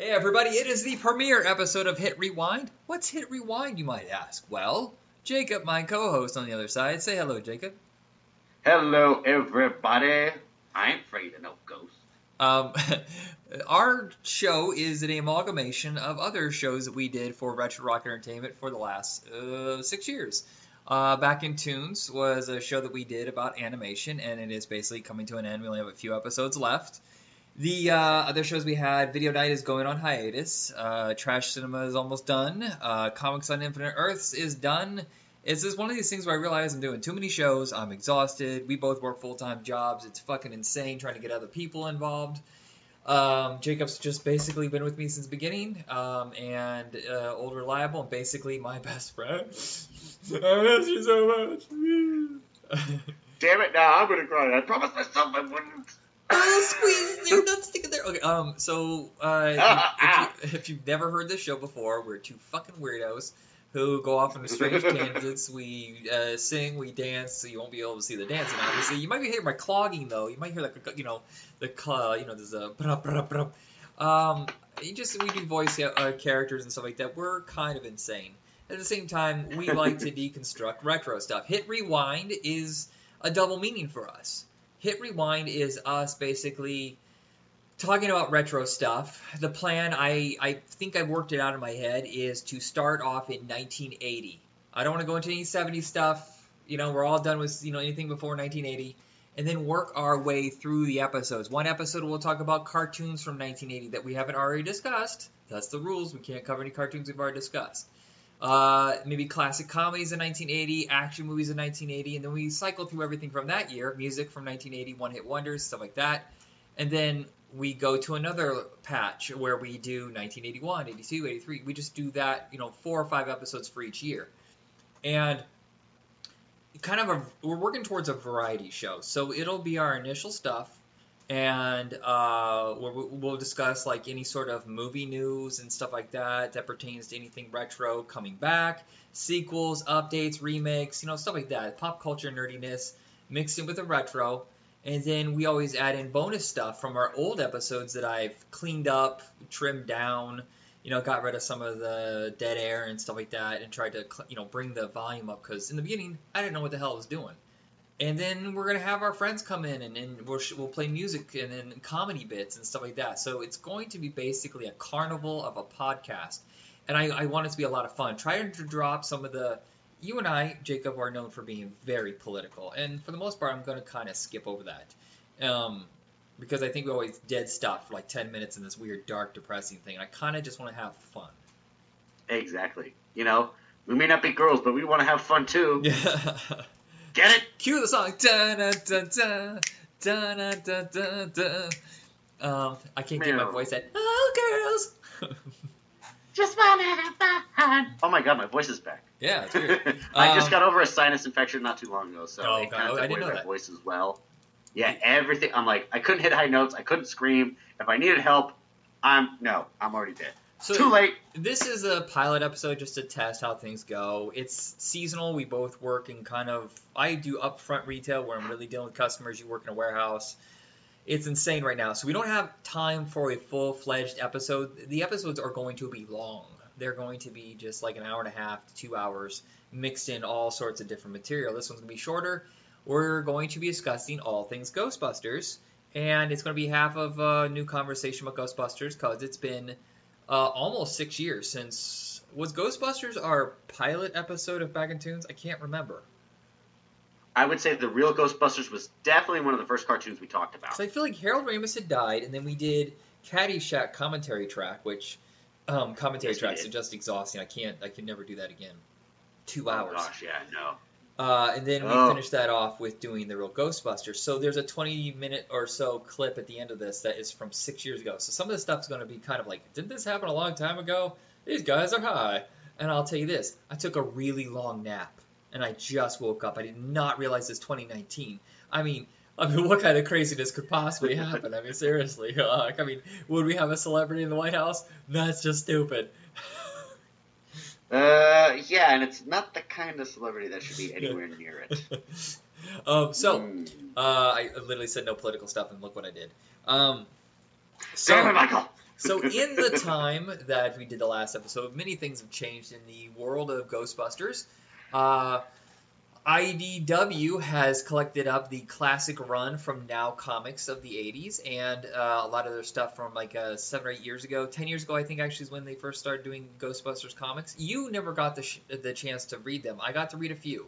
Hey everybody, it is the premiere episode of Hit Rewind. What's Hit Rewind, you might ask? Well, Jacob, my co-host on the other side. Say hello, Jacob. Hello, everybody. I ain't afraid of no ghosts. Our show is an amalgamation of other shows that we did for Retro Rock Entertainment for the last 6 years. Back in Tunes was a show that we did about animation, and it is basically coming to an end. We only have a few episodes left. The other shows we had, Video Night is going on hiatus. Trash Cinema is almost done. Comics on Infinite Earths is done. It's just one of these things where I realize I'm doing too many shows. I'm exhausted. We both work full-time jobs. It's fucking insane trying to get other people involved. Jacob's just basically been with me since the beginning, and old reliable, and basically my best friend. I miss you so much. Damn it, now I'm gonna cry. I promised myself I wouldn't. Oh, squeeze! You're not sticking there. Okay, so if you've never heard this show before, we're two fucking weirdos who go off on strange tangents. We sing, we dance. So you won't be able to see the dancing, obviously. You might be hearing my clogging though. You might hear like there's a we do voice characters and stuff like that. We're kind of insane. At the same time, we like to deconstruct retro stuff. Hit Rewind is a double meaning for us. Hit Rewind is us basically talking about retro stuff. The plan, I think I worked it out in my head, is to start off in 1980. I don't want to go into any 70s stuff. We're all done with, anything before 1980. And then work our way through the episodes. One episode we'll talk about cartoons from 1980 that we haven't already discussed. That's the rules. We can't cover any cartoons we've already discussed. Maybe classic comedies in 1980, action movies in 1980, and then we cycle through everything from that year, music from 1980, one-hit wonders, stuff like that. And then we go to another patch where we do 1981, 82, 83. We just do that, 4 or 5 episodes for each year. And we're working towards a variety show. So it'll be our initial stuff. And we'll discuss like any sort of movie news and stuff like that pertains to anything retro coming back, sequels, updates, remakes, stuff like that. Pop culture nerdiness mixed in with the retro. And then we always add in bonus stuff from our old episodes that I've cleaned up, trimmed down, got rid of some of the dead air and stuff like that, and tried to, bring the volume up, because in the beginning I didn't know what the hell I was doing. And then we're going to have our friends come in, and we'll play music and then comedy bits and stuff like that. So it's going to be basically a carnival of a podcast. And I want it to be a lot of fun. Trying to drop some of the... You and I, Jacob, are known for being very political. And for the most part, I'm going to kind of skip over that. Because I think we always dead stop for like 10 minutes in this weird, dark, depressing thing. And I kind of just want to have fun. Exactly. We may not be girls, but we want to have fun too. Yeah. Get it? Cue the song. Da-da-da-da, da-da-da-da-da. I can't get my voice at, oh, girls. Just wanna have fun. Oh my god, my voice is back. Yeah, it's weird. I just got over a sinus infection not too long ago, so it kind of I took didn't away know my that. voice as well. Yeah, everything. I'm like, I couldn't hit high notes. I couldn't scream. If I needed help, I'm already dead. So too late. This is a pilot episode just to test how things go. It's seasonal. We both work in I do upfront retail where I'm really dealing with customers. You work in a warehouse. It's insane right now. So we don't have time for a full-fledged episode. The episodes are going to be long. They're going to be just like an hour and a half to 2 hours, mixed in all sorts of different material. This one's going to be shorter. We're going to be discussing all things Ghostbusters. And it's going to be half of a new conversation about Ghostbusters because it's been... almost 6 years since... Was Ghostbusters our pilot episode of Back in Tunes? I can't remember. I would say the real Ghostbusters was definitely one of the first cartoons we talked about. So I feel like Harold Ramis had died, and then we did Caddyshack commentary track, which... commentary tracks are just exhausting. I can never do that again. 2 hours. Oh gosh, yeah, no. And then we finished that off with doing the real Ghostbusters. So there's a 20-minute or so clip at the end of this that is from 6 years ago. So some of the stuff's going to be kind of like, didn't this happen a long time ago? These guys are high. And I'll tell you this, I took a really long nap, and I just woke up. I did not realize it's 2019. I mean, what kind of craziness could possibly happen? I mean, seriously. Would we have a celebrity in the White House? That's just stupid. Yeah, and it's not the kind of celebrity that should be anywhere near it. I literally said no political stuff, and look what I did. Damn it, Michael! So in the time that we did the last episode, many things have changed in the world of Ghostbusters. IDW has collected up the classic run from Now Comics of the 80s and a lot of their stuff from like 7 or 8 years ago. 10 years ago, I think, actually, is when they first started doing Ghostbusters comics. You never got the chance to read them. I got to read a few.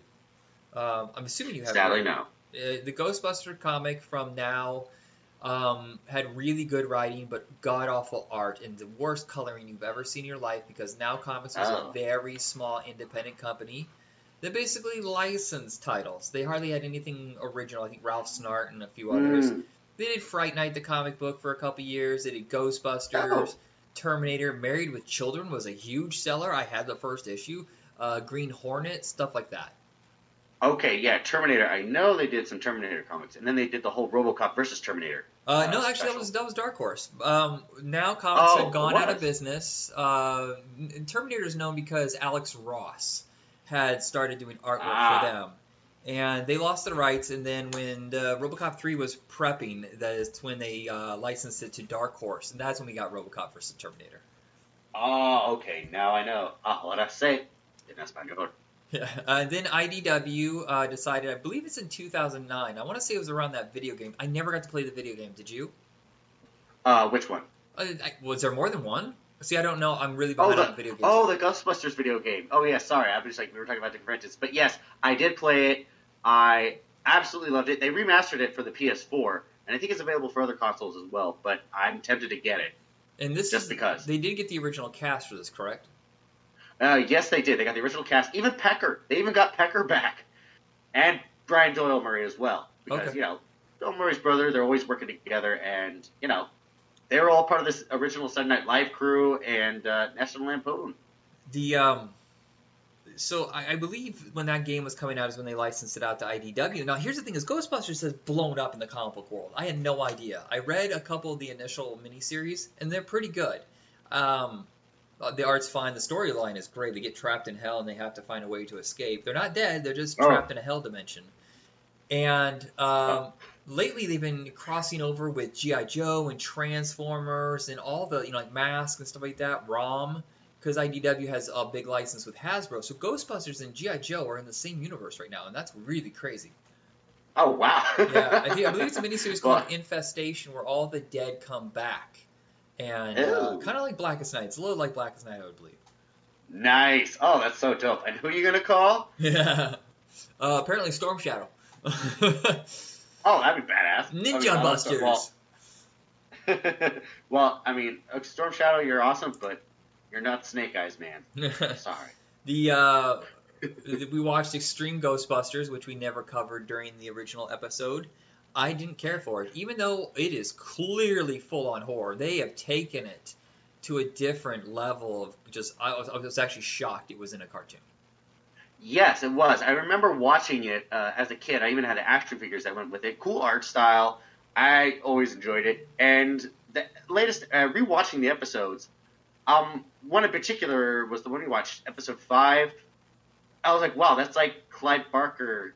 I'm assuming you have. Sadly, no. The Ghostbuster comic from Now had really good writing, but god-awful art and the worst coloring you've ever seen in your life, because Now Comics was a very small independent company that basically licensed titles. They hardly had anything original. I think Ralph Snart and a few others. They did Fright Night, the comic book, for a couple years. They did Ghostbusters, Terminator. Married with Children was a huge seller. I had the first issue. Green Hornet, stuff like that. Okay, yeah, Terminator. I know they did some Terminator comics, and then they did the whole RoboCop versus Terminator. No, actually, that was Dark Horse. Now Comics had gone out of business. Terminator is known because Alex Ross had started doing artwork for them. And they lost the rights, and then when RoboCop 3 was prepping, that's when they licensed it to Dark Horse, and that's when we got RoboCop vs. Terminator. Oh, okay, now I know. What I say? En español. Yeah, and then IDW decided, I believe it's in 2009, I want to say it was around that video game. I never got to play the video game, did you? Which one? Was there more than one? See, I don't know. I'm really behind on video games. Oh, the Ghostbusters video game. Oh, yeah, sorry. I was just like, we were talking about different franchises. But yes, I did play it. I absolutely loved it. They remastered it for the PS4, and I think it's available for other consoles as well, but I'm tempted to get it. And this just because. They did get the original cast for this, correct? Yes, they did. They got the original cast. Even Pecker. They even got Pecker back. And Brian Doyle Murray as well. Because, Bill Murray's brother, they're always working together, and, they were all part of this original Saturday Night Live crew and National Lampoon. So I believe when that game was coming out is when they licensed it out to IDW. Now, here's the thing: is Ghostbusters has blown up in the comic book world. I had no idea. I read a couple of the initial miniseries, and they're pretty good. The art's fine. The storyline is great. They get trapped in hell, and they have to find a way to escape. They're not dead. They're just trapped in a hell dimension. And lately, they've been crossing over with G.I. Joe and Transformers and all the, like Mask and stuff like that, ROM, because IDW has a big license with Hasbro. So Ghostbusters and G.I. Joe are in the same universe right now, and that's really crazy. Oh, wow. Yeah, I believe it's a miniseries called Infestation, where all the dead come back. And kind of like Blackest Night. It's a little like Blackest Night, I would believe. Nice. Oh, that's so dope. And who are you going to call? Yeah. Apparently Storm Shadow. Oh, that'd be badass. Ninja Busters. Well, I mean, Storm Shadow, you're awesome, but you're not Snake Eyes, man. Sorry. We watched Extreme Ghostbusters, which we never covered during the original episode. I didn't care for it, even though it is clearly full-on horror. They have taken it to a different level of just. I was actually shocked it was in a cartoon. Yes, it was. I remember watching it as a kid. I even had the action figures that went with it. Cool art style. I always enjoyed it. And the latest, rewatching the episodes, one in particular was the one we watched, episode 5. I was like, wow, that's like Clive Barker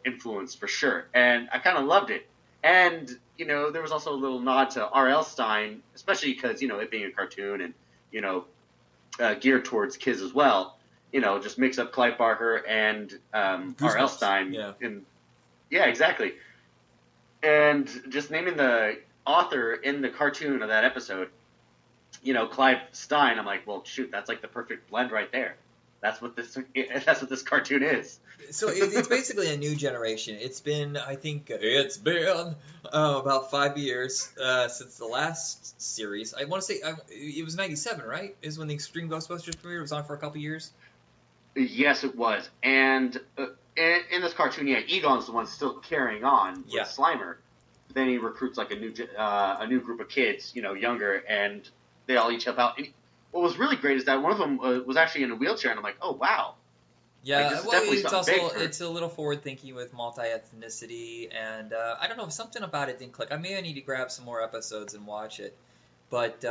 influence for sure. And I kind of loved it. And, there was also a little nod to R.L. Stine, especially because, it being a cartoon and, geared towards kids as well. Just mix up Clive Barker and R.L. Stine. Yeah. Yeah, exactly. And just naming the author in the cartoon of that episode, Clive Stine, I'm like, well, shoot, that's like the perfect blend right there. That's what this cartoon is. So it's basically a new generation. It's been about 5 years since the last series. I want to say it was 97, right? Is when the Extreme Ghostbusters premiere was on for a couple years. Yes, it was. And in this cartoon, Egon's the one still carrying on with Slimer. Then he recruits like a new group of kids, younger, and they all each help out. And what was really great is that one of them was actually in a wheelchair, and I'm like, oh wow. Yeah, it's a little forward thinking with multi-ethnicity, and I don't know, something about it didn't click. I may need to grab some more episodes and watch it, but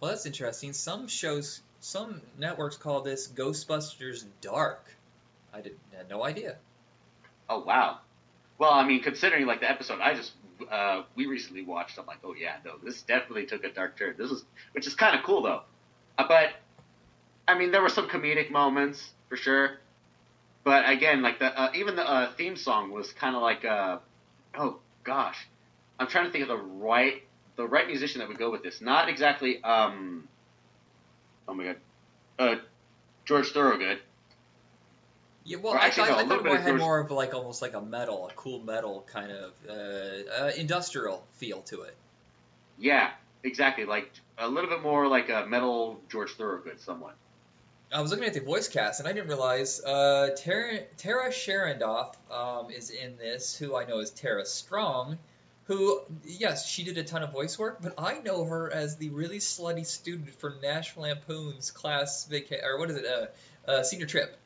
that's interesting. Some networks call this Ghostbusters Dark. I had no idea. Oh, wow. Well, I mean, considering, like, the episode we recently watched. I'm like, oh yeah, no, this definitely took a dark turn. Which is kind of cool though. But I mean, there were some comedic moments for sure. But again, like even the theme song was kind of like, oh gosh, I'm trying to think of the right musician that would go with this. Not exactly, oh my god, George Thorogood. Yeah, well, I thought it had more of like almost like a cool metal kind of industrial feel to it. Yeah, exactly. Like a little bit more like a metal George Thorogood, somewhat. I was looking at the voice cast, and I didn't realize Tara Sharondoff is in this, who I know is Tara Strong, who, yes, she did a ton of voice work, but I know her as the really slutty student from National Lampoon's Senior Trip.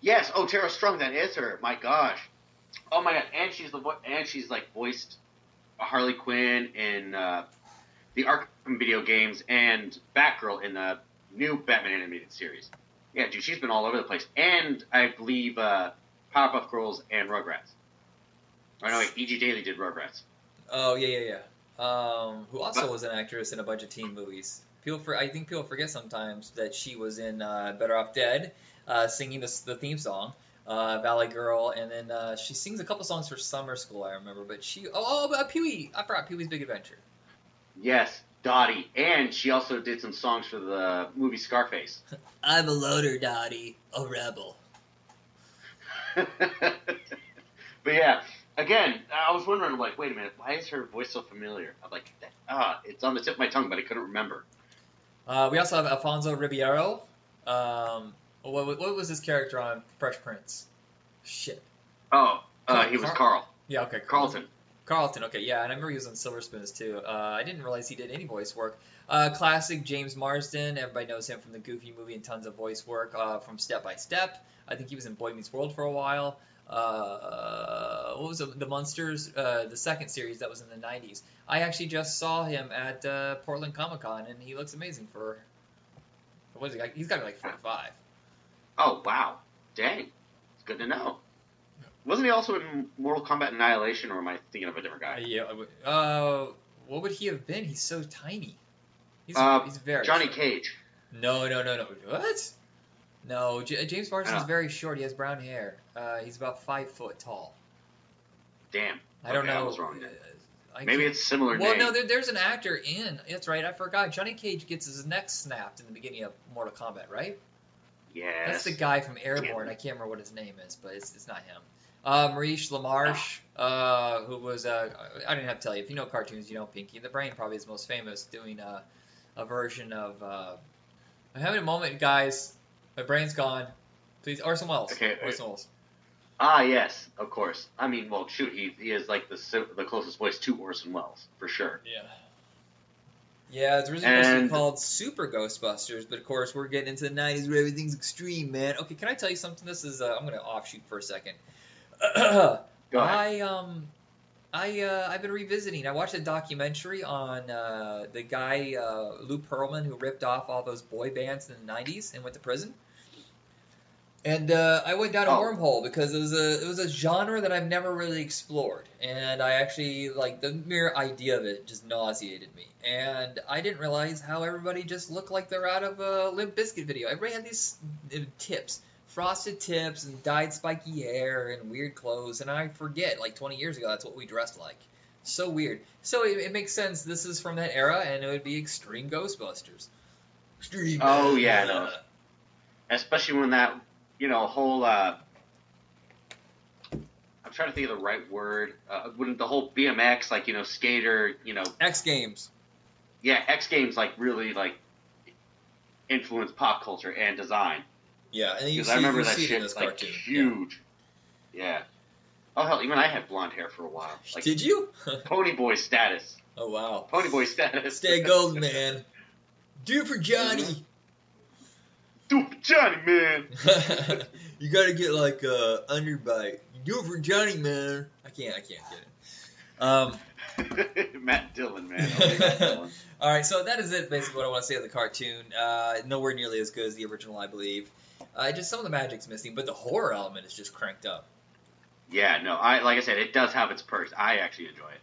Yes, oh, Tara Strong, that is her. My gosh. Oh my god, and she's like voiced Harley Quinn in the Arkham video games and Batgirl in the new Batman animated series. Yeah, dude, she's been all over the place. And I believe Powerpuff Girls and Rugrats. Oh no, wait, E.G. Daily did Rugrats. Oh yeah. Who also was an actress in a bunch of teen movies. I think people forget sometimes that she was in Better Off Dead, singing the theme song, Valley Girl, and then she sings a couple songs for Summer School, I remember. But Pee-wee, I forgot Pee-wee's Big Adventure. Yes, Dottie, and she also did some songs for the movie Scarface. I'm a loader, Dottie, a rebel. But yeah, again, I was wondering, like, wait a minute, why is her voice so familiar? I'm like, it's on the tip of my tongue, but I couldn't remember. We also have Alfonso Ribeiro. What was his character on Fresh Prince? Shit. Oh, he was Carl. Yeah, okay. Carlton, okay, yeah, and I remember he was on Silver Spoons too. I didn't realize he did any voice work. Classic James Marsden, everybody knows him from the Goofy movie and tons of voice work from Step by Step. I think he was in Boy Meets World for a while. What was the Munsters, the second series that was in the 90s. I actually just saw him at Portland Comic Con, and he looks amazing for, what is he, he's got to be like 45. Oh, wow. Dang. It's good to know. Wasn't he also in Mortal Kombat Annihilation, or am I thinking of a different guy? Yeah. What would he have been? He's so tiny. He's very Johnny short. Cage. No. What? No, James Marsden's very short. He has brown hair. He's about 5 foot tall. Damn. I don't know. I was wrong then. Maybe it's similar name. Well, no, there's an actor in. That's right. I forgot. Johnny Cage gets his neck snapped in the beginning of Mortal Kombat, right? Yes. That's the guy from Airborne. I can't remember what his name is, but it's not him. Maurice LaMarche, who was, I didn't have to tell you, if you know cartoons, you know Pinky and the Brain probably is most famous, doing a version of, I'm having a moment, guys, my brain's gone, please, Orson Welles. Okay. Orson Welles. Ah, yes, of course. I mean, well, shoot, he is like the closest voice to Orson Welles, for sure. Yeah. Yeah, it's originally supposed to be called Super Ghostbusters, but of course we're getting into the 90s where everything's extreme, man. Okay, can I tell you something? This is, I'm going to offshoot for a second. Go ahead. I've been revisiting. I watched a documentary on the guy Lou Pearlman who ripped off all those boy bands in the 90s and went to prison. And I went down a wormhole because it was a genre that I've never really explored, and I actually, like, the mere idea of it just nauseated me. And I didn't realize how everybody just looked like they're out of a Limp Bizkit video. Everybody had these tips. Frosted tips and dyed spiky hair and weird clothes, and I forget, like 20 years ago, that's what we dressed like. So weird. So it makes sense. This is from that era, and it would be Extreme Ghostbusters. Extreme. Oh yeah, no. Especially when that, whole. I'm trying to think of the right word. When the whole BMX, like skater, X Games. Yeah, X Games really influenced pop culture and design. Yeah, and I remember that shit like cartoon. Huge. Yeah. Oh hell, even I had blonde hair for a while. Like, did you? Pony boy status. Oh wow. Pony boy status. Stay golden, man. Do it for Johnny. Mm-hmm. Do it for Johnny, man. You gotta get like underbite. Do it for Johnny, man. I can't get it. Matt Dillon, man. Matt Dillon. All right, so that is it. Basically, what I want to say of the cartoon. Nowhere nearly as good as the original, I believe. Just some of the magic's missing, but the horror element is just cranked up. Yeah, no, like I said, it does have its perks. I actually enjoy it.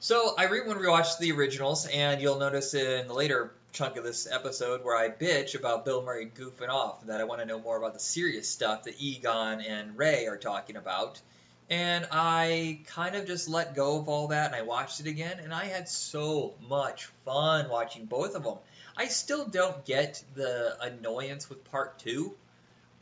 So I want to rewatch the originals, and you'll notice in the later chunk of this episode where I bitch about Bill Murray goofing off, that I want to know more about the serious stuff that Egon and Ray are talking about. And I kind of just let go of all that, and I watched it again, and I had so much fun watching both of them. I still don't get the annoyance with part two.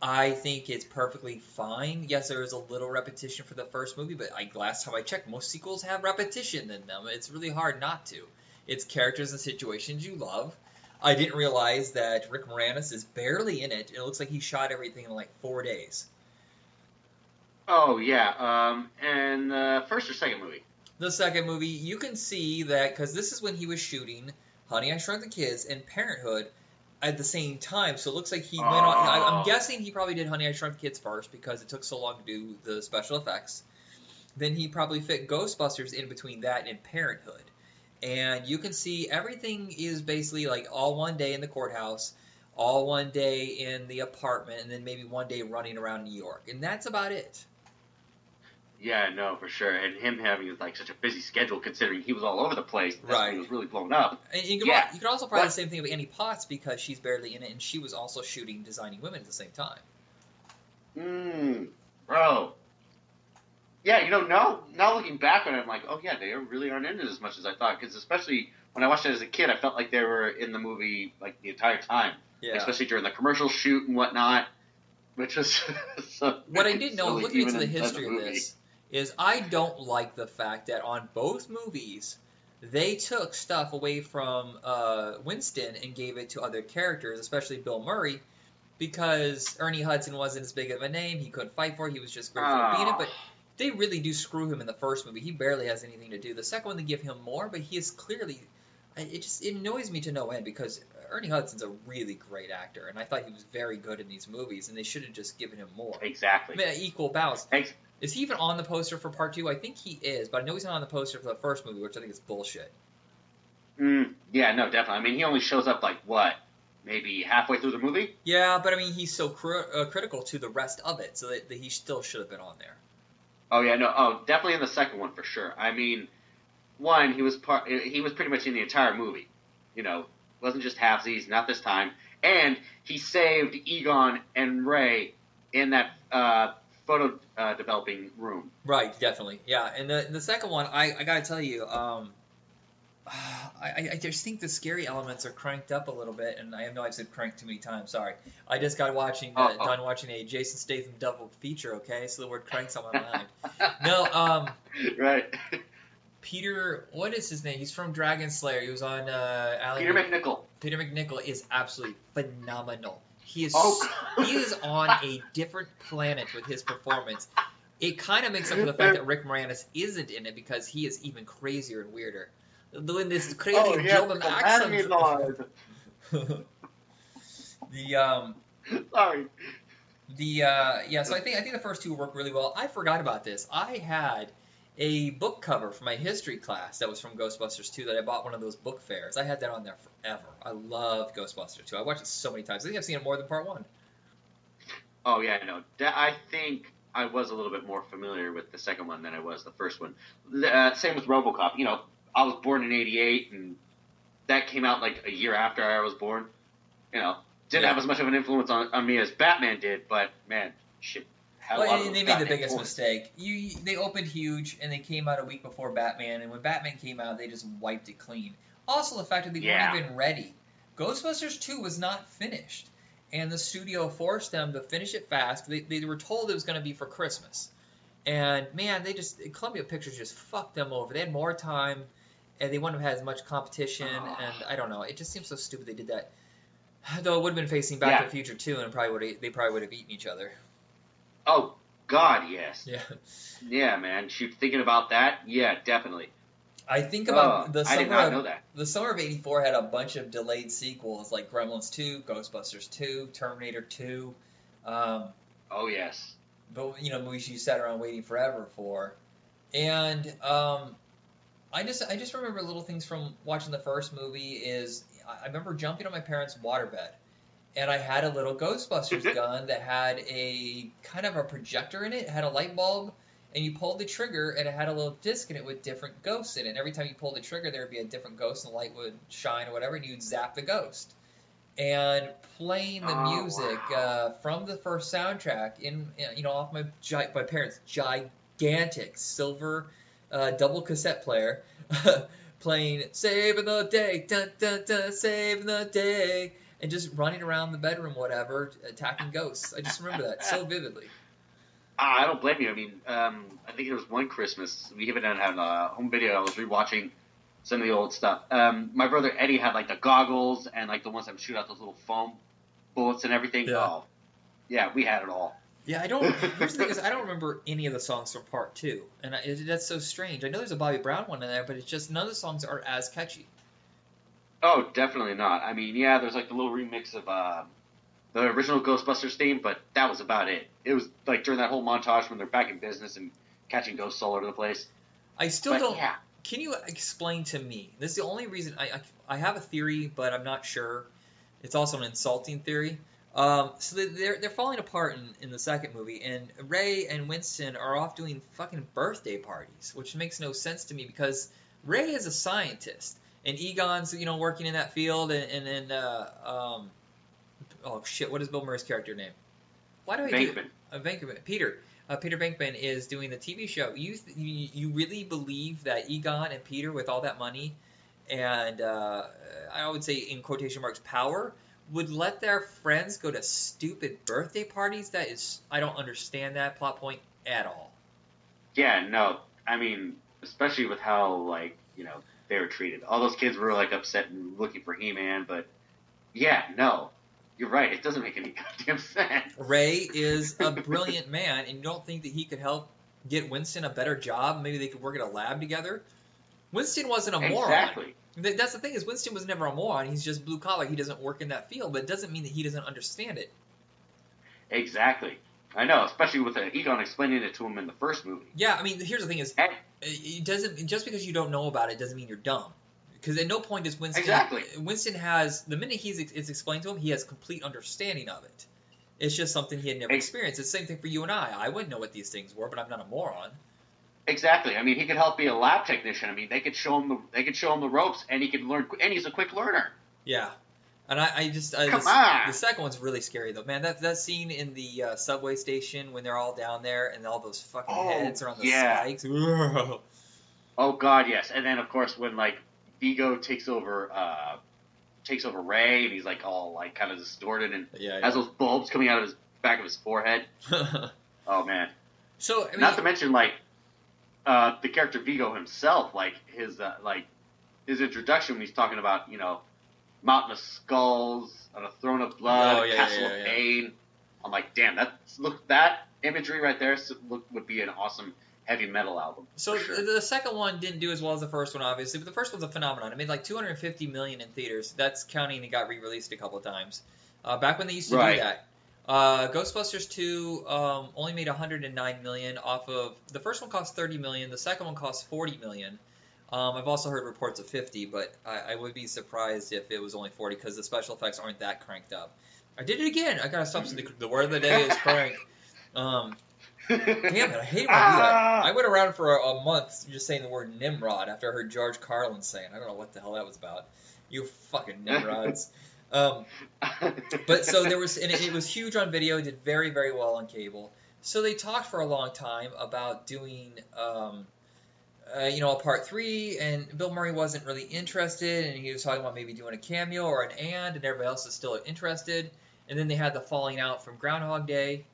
I think it's perfectly fine. Yes, there is a little repetition for the first movie, but last time I checked, most sequels have repetition in them. It's really hard not to. It's characters and situations you love. I didn't realize that Rick Moranis is barely in it. It looks like he shot everything in like 4 days. Oh, yeah. And the first or second movie? The second movie, you can see that, because this is when he was shooting Honey, I Shrunk the Kids and Parenthood at the same time, so it looks like he went on. I'm guessing he probably did Honey, I Shrunk the Kids first because it took so long to do the special effects. Then he probably fit Ghostbusters in between that and Parenthood. And you can see everything is basically like all one day in the courthouse, all one day in the apartment, and then maybe one day running around New York. And that's about it. Yeah, no, for sure. And him having like such a busy schedule, considering he was all over the place, that's Right. when he was really blown up. And you could also probably the same thing with Annie Potts because she's barely in it, and she was also shooting Designing Women at the same time. Bro. Yeah, now looking back on it, I'm like, oh yeah, they really aren't in it as much as I thought. Because especially when I watched it as a kid, I felt like they were in the movie like the entire time. Yeah. Especially during the commercial shoot and whatnot, which was what I didn't know, looking into the history of this, is I don't like the fact that on both movies they took stuff away from Winston and gave it to other characters, especially Bill Murray, because Ernie Hudson wasn't as big of a name. He couldn't fight for it. He was just great for being it. But they really do screw him in the first movie. He barely has anything to do. The second one, they give him more, but he is clearly... It annoys me to no end because Ernie Hudson's a really great actor, and I thought he was very good in these movies, and they should have just given him more. Exactly. I mean, equal balance. Is he even on the poster for part 2? I think he is, but I know he's not on the poster for the first movie, which I think is bullshit. Yeah, no, definitely. I mean, he only shows up, like, what, maybe halfway through the movie? Yeah, but I mean, he's so critical to the rest of it, so that he still should have been on there. Oh, yeah, no, definitely in the second one, for sure. I mean, one, he was pretty much in the entire movie. Wasn't just halfsies, not this time. And he saved Egon and Ray in that photo developing room. Right, definitely. Yeah, and the second one, I gotta tell you, I just think the scary elements are cranked up a little bit, and I know I've said cranked too many times, sorry. I just got done watching a Jason Statham double feature, okay? So the word crank's on my mind. No, Right. Peter, what is his name? He's from Dragon Slayer. He was on Peter McNichol. Peter McNichol is absolutely phenomenal. He is on a different planet with his performance. It kind of makes up for the fact that Rick Moranis isn't in it because he is even crazier and weirder. Doing this crazy German accent. Sorry. So I think the first two work really well. I forgot about this. I had a book cover for my history class that was from Ghostbusters 2 that I bought one of those book fairs. I had that on there forever. I loved Ghostbusters 2. I watched it so many times. I think I've seen it more than part 1. Oh, yeah, no. I think I was a little bit more familiar with the second one than I was the first one. Same with RoboCop. I was born in 88, and that came out like a year after I was born. Didn't have as much of an influence on me as Batman did, but, man, shit. And they made the biggest mistake. They opened huge, and they came out a week before Batman, and when Batman came out, they just wiped it clean. Also, the fact that they weren't even ready. Ghostbusters 2 was not finished, and the studio forced them to finish it fast. They were told it was going to be for Christmas. And, man, Columbia Pictures just fucked them over. They had more time, and they wouldn't have had as much competition, and I don't know. It just seems so stupid they did that. Though it would have been facing Back to the Future 2, and they probably would have eaten each other. Oh, God, yes. Yeah. Yeah, man. Thinking about that, yeah, definitely. I think about the summer. I did not know that. The summer of '84 had a bunch of delayed sequels like Gremlins 2, Ghostbusters 2, Terminator 2. Oh, yes. But, movies you sat around waiting forever for. And I just remember little things from watching the first movie is I remember jumping on my parents' waterbed. And I had a little Ghostbusters gun that had a kind of a projector in it. It had a light bulb, and you pulled the trigger, and it had a little disc in it with different ghosts in it. And every time you pulled the trigger, there would be a different ghost, and the light would shine or whatever, and you'd zap the ghost. And playing the music from the first soundtrack off my parents' gigantic silver double cassette player, playing "Saving the Day," dun dun dun, saving the day, and just running around the bedroom, whatever, attacking ghosts. I just remember that so vividly. I don't blame you. I mean, I think it was one Christmas we even had a home video. I was rewatching some of the old stuff. My brother Eddie had like the goggles and like the ones that would shoot out those little foam bullets and everything. Yeah. Oh, yeah, we had it all. Yeah, I don't. Here's the thing: is I don't remember any of the songs from Part 2, and that's so strange. I know there's a Bobby Brown one in there, but it's just none of the songs are as catchy. Oh, definitely not. I mean, yeah, there's like the little remix of the original Ghostbusters theme, but that was about it. It was like during that whole montage when they're back in business and catching ghosts all over the place. I still don't. Yeah. Can you explain to me? This is the only reason I have a theory, but I'm not sure. It's also an insulting theory. So they're falling apart in the second movie, and Ray and Winston are off doing fucking birthday parties, which makes no sense to me because Ray is a scientist, and Egon's working in that field, and then oh shit, what is Bill Murray's character name? Why do I Venkman. Venkman. Peter Venkman is doing the TV show. You really believe that Egon and Peter, with all that money and I would say in quotation marks power, would let their friends go to stupid birthday parties? I don't understand that plot point at all. Yeah, no. I mean, especially with how they were treated. All those kids were like upset and looking for He-Man, but yeah, no. You're right. It doesn't make any goddamn sense. Ray is a brilliant man, and you don't think that he could help get Winston a better job? Maybe they could work at a lab together? Winston wasn't a moron. Exactly. That's the thing is Winston was never a moron. He's just blue collar. He doesn't work in that field, but it doesn't mean that he doesn't understand it. Exactly. I know, especially with Egon explaining it to him in the first movie. Yeah, I mean, here's the thing is, it doesn't just because you don't know about it doesn't mean you're dumb. Because at no point does Winston... Exactly. Winston has... The minute it's explained to him, he has complete understanding of it. It's just something he had never experienced. It's the same thing for you and I. I wouldn't know what these things were, but I'm not a moron. Exactly. I mean, he could help be a lab technician. I mean, they could show him the ropes, and he could learn. And he's a quick learner. Yeah. And Come on. The second one's really scary though, man. That scene in the subway station when they're all down there and all those fucking heads are on the spikes. Oh God, yes. And then of course when Vigo takes over Ray, and he's all kind of distorted and has those bulbs coming out of his back of his forehead. Oh man. So I mean, not to mention the character Vigo himself, his introduction when he's talking about Mountain of Skulls on a Throne of Blood, Castle of Pain. I'm like, damn, that imagery right there would be an awesome heavy metal album. So sure. The second one didn't do as well as the first one, obviously, but the first one's a phenomenon. It made like $250 million in theaters. That's counting it got re-released a couple of times. Back when they used to do that. Ghostbusters 2 only made $109 million off of... The first one cost $30 million. The second one cost $40 million. I've also heard reports of 50, but I would be surprised if it was only 40 because the special effects aren't that cranked up. I did it again. I gotta stop. The word of the day is crank. Damn it, I hate when I do that. I went around for a month just saying the word Nimrod after I heard George Carlin say it. I don't know what the hell that was about. You fucking Nimrods. But so there was, and it was huge on video. It did very, very well on cable. So they talked for a long time about doing, a part 3, and Bill Murray wasn't really interested, and he was talking about maybe doing a cameo or an and everybody else is still interested. And then they had the falling out from Groundhog Day,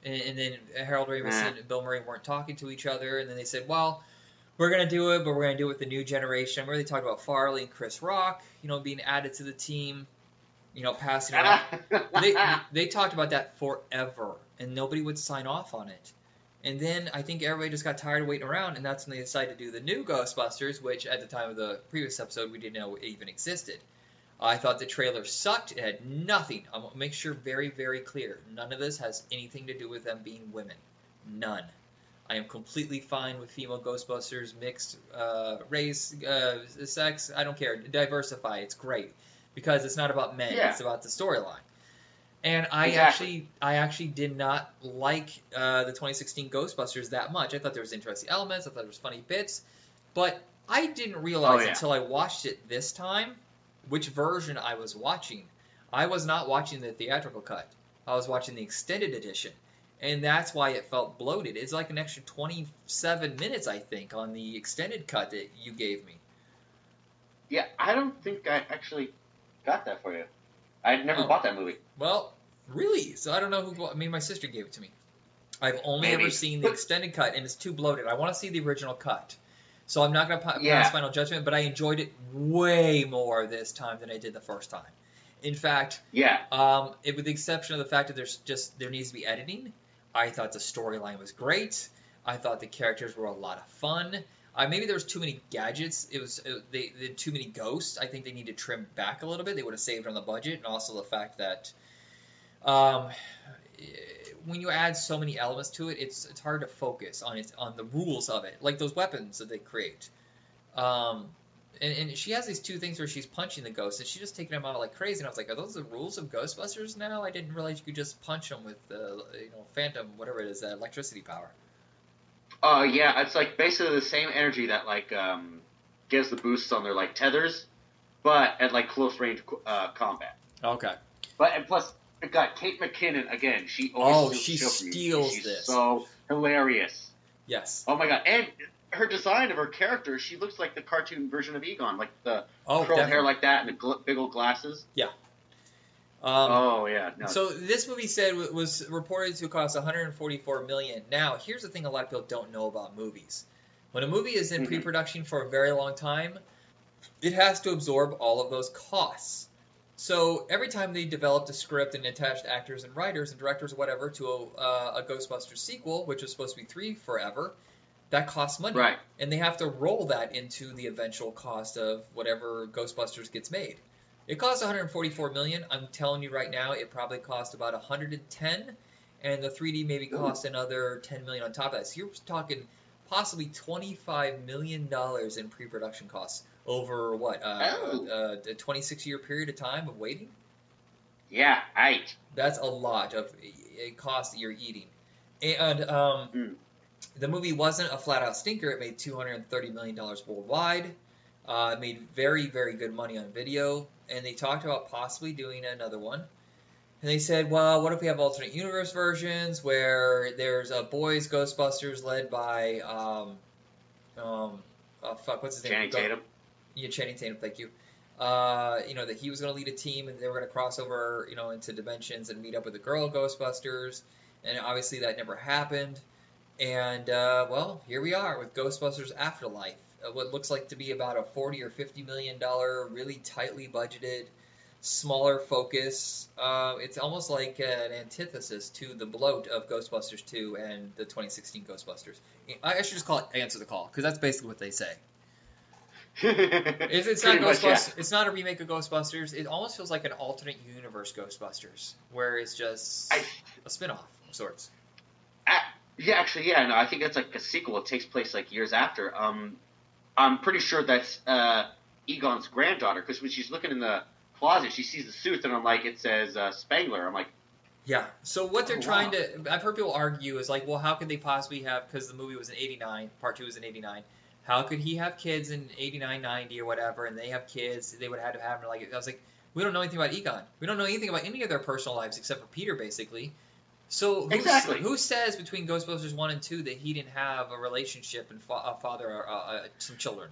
and then Harold Ramis and Bill Murray weren't talking to each other, and then they said, well, we're going to do it, but we're going to do it with the new generation. I really talked about Farley and Chris Rock, being added to the team, passing off. They talked about that forever, and nobody would sign off on it. And then I think everybody just got tired of waiting around, and that's when they decided to do the new Ghostbusters, which at the time of the previous episode we didn't know it even existed. I thought the trailer sucked. It had nothing. I'm going to make sure very, very clear. None of this has anything to do with them being women. None. I am completely fine with female Ghostbusters, mixed race, sex. I don't care. Diversify. It's great. Because it's not about men. Yeah. It's about the storyline. And I actually did not like the 2016 Ghostbusters that much. I thought there was interesting elements. I thought there was funny bits, but I didn't realize until I watched it this time which version I was watching. I was not watching the theatrical cut. I was watching the extended edition, and that's why it felt bloated. It's like an extra 27 minutes, I think, on the extended cut that you gave me. Yeah, I don't think I actually got that for you. I never bought that movie. Well, really? So I don't know who. I mean, my sister gave it to me. I've only ever seen the extended cut, and it's too bloated. I want to see the original cut. So I'm not going to pass final judgment, but I enjoyed it way more this time than I did the first time. In fact, with the exception of the fact that there needs to be editing, I thought the storyline was great. I thought the characters were a lot of fun. Maybe there was too many gadgets. They had too many ghosts. I think they need to trim back a little bit. They would have saved on the budget, and also the fact that when you add so many elements to it, it's hard to focus on the rules of it, like those weapons that they create. And she has these two things where she's punching the ghosts, and she's just taking them out like crazy. And I was like, are those the rules of Ghostbusters now? I didn't realize you could just punch them with phantom, whatever it is, electricity power. Yeah, it's like basically the same energy that like gives the boosts on their like tethers, but at like close range combat. Okay. And plus, it got Kate McKinnon again. She always steals She's this. So hilarious. Yes. Oh my god! And her design of her character, she looks like the cartoon version of Egon, like the curled hair like that and the big old glasses. Yeah. No. So this movie was reported to cost $144 million. Now, here's the thing: a lot of people don't know about movies. When a movie is in pre-production for a very long time, it has to absorb all of those costs. So every time they developed a script and attached actors and writers and directors or whatever to a Ghostbusters sequel, which was supposed to be 3 forever, that costs money. Right. And they have to roll that into the eventual cost of whatever Ghostbusters gets made. It cost $144 million. I'm telling you right now, it probably cost about $110, and the 3D maybe cost another $10 million on top of that. So you're talking possibly $25 million in pre-production costs over a 26-year period of time of waiting. Yeah, right. That's a lot of cost that you're eating. And the movie wasn't a flat-out stinker. It made $230 million worldwide. It made very, very good money on video. And they talked about possibly doing another one. And they said, well, what if we have alternate universe versions where there's a boys Ghostbusters led by, what's his name? Channing Tatum. Yeah, Channing Tatum, thank you. That he was going to lead a team and they were going to cross over, into dimensions and meet up with the girl Ghostbusters. And obviously that never happened. And, here we are with Ghostbusters Afterlife. What looks like to be about a $40 or $50 million, really tightly budgeted, smaller focus. It's almost like an antithesis to the bloat of Ghostbusters 2 and the 2016 Ghostbusters. I should just call it Answer the Call, because that's basically what they say. It's not Ghostbusters. It's not a remake of Ghostbusters. It almost feels like an alternate universe Ghostbusters, where it's just a spin-off of sorts. I think it's like a sequel. It takes place like years after. I'm pretty sure that's Egon's granddaughter, because when she's looking in the closet, she sees the suit, and I'm like, it says Spangler. I'm like, yeah. So what they're trying to, I've heard people argue is like, well, how could they possibly have, because the movie was in 89, part 2 was in 89, how could he have kids in 89, 90 or whatever, and they have kids, they would have to have them like, I was like, we don't know anything about Egon. We don't know anything about any of their personal lives except for Peter, basically. So who says between Ghostbusters 1 and 2 that he didn't have a relationship and a father or some children?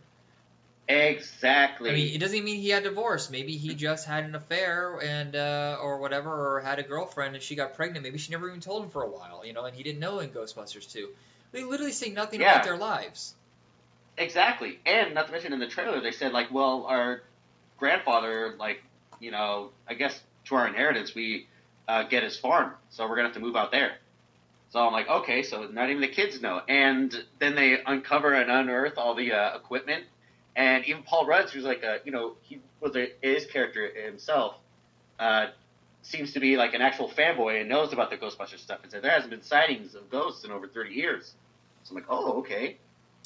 Exactly. I mean, it doesn't even mean he had divorce. Maybe he just had an affair and or whatever, or had a girlfriend and she got pregnant. Maybe she never even told him for a while, and he didn't know in Ghostbusters 2. They literally say nothing about their lives. Exactly. And not to mention in the trailer they said, like, well, our grandfather, like, I guess to our inheritance we get his farm, so we're going to have to move out there. So I'm like, okay, so not even the kids know. And then they uncover and unearth all the equipment. And even Paul Rudd, who's like he was his character himself, seems to be like an actual fanboy and knows about the Ghostbusters stuff. And said there hasn't been sightings of ghosts in over 30 years. So I'm like, oh, okay.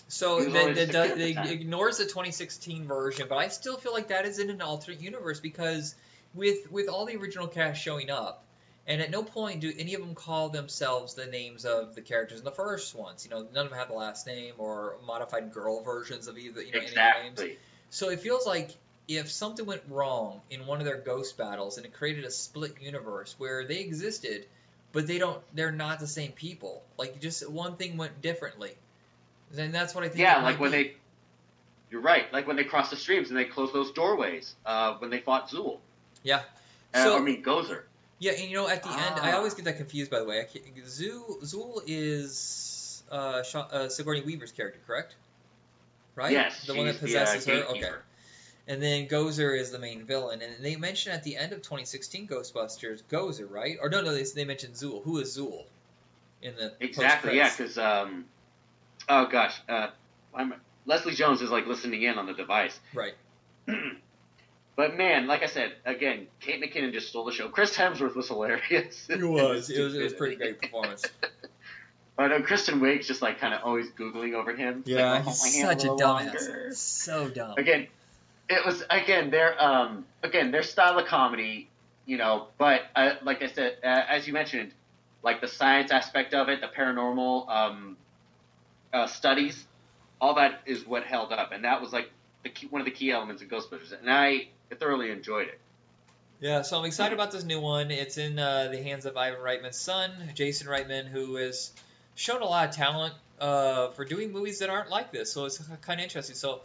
So they ignores the 2016 version, but I still feel like that is in an alternate universe because with all the original cast showing up, And at no point do any of them call themselves the names of the characters in the first ones. You know, none of them have the last name or modified girl versions of either, you know, any of the names. So it feels like if something went wrong in one of their ghost battles and it created a split universe where they existed, but they're not the same people. Like, just one thing went differently. Then that's what I think. Yeah, like when you're right. Like when they crossed the streams and they closed those doorways. When they fought Zool. Yeah. Gozer. Yeah, and you know, at the end, I always get that confused. By the way, Zool is Sigourney Weaver's character, correct? Right? Yes, the one that possesses her. Okay. And then Gozer is the main villain, and they mention at the end of 2016 Ghostbusters Gozer, right? Or no, they mentioned Zool. Who is Zool? In the exactly, yeah, because oh gosh, Leslie Jones is like listening in on the device, right? But man, like I said, again, Kate McKinnon just stole the show. Chris Hemsworth was hilarious. It was pretty great performance. But Kristen Wiig's just like kind of always googling over him. Yeah, like, he's such a dumbass. So dumb. Again, it was their style of comedy, you know. But like I said, as you mentioned, like the science aspect of it, the paranormal studies, all that is what held up, and that was like one of the key elements of Ghostbusters, and I thoroughly enjoyed it. Yeah, so I'm excited about this new one. It's in the hands of Ivan Reitman's son, Jason Reitman, who has shown a lot of talent for doing movies that aren't like this. So it's kind of interesting. So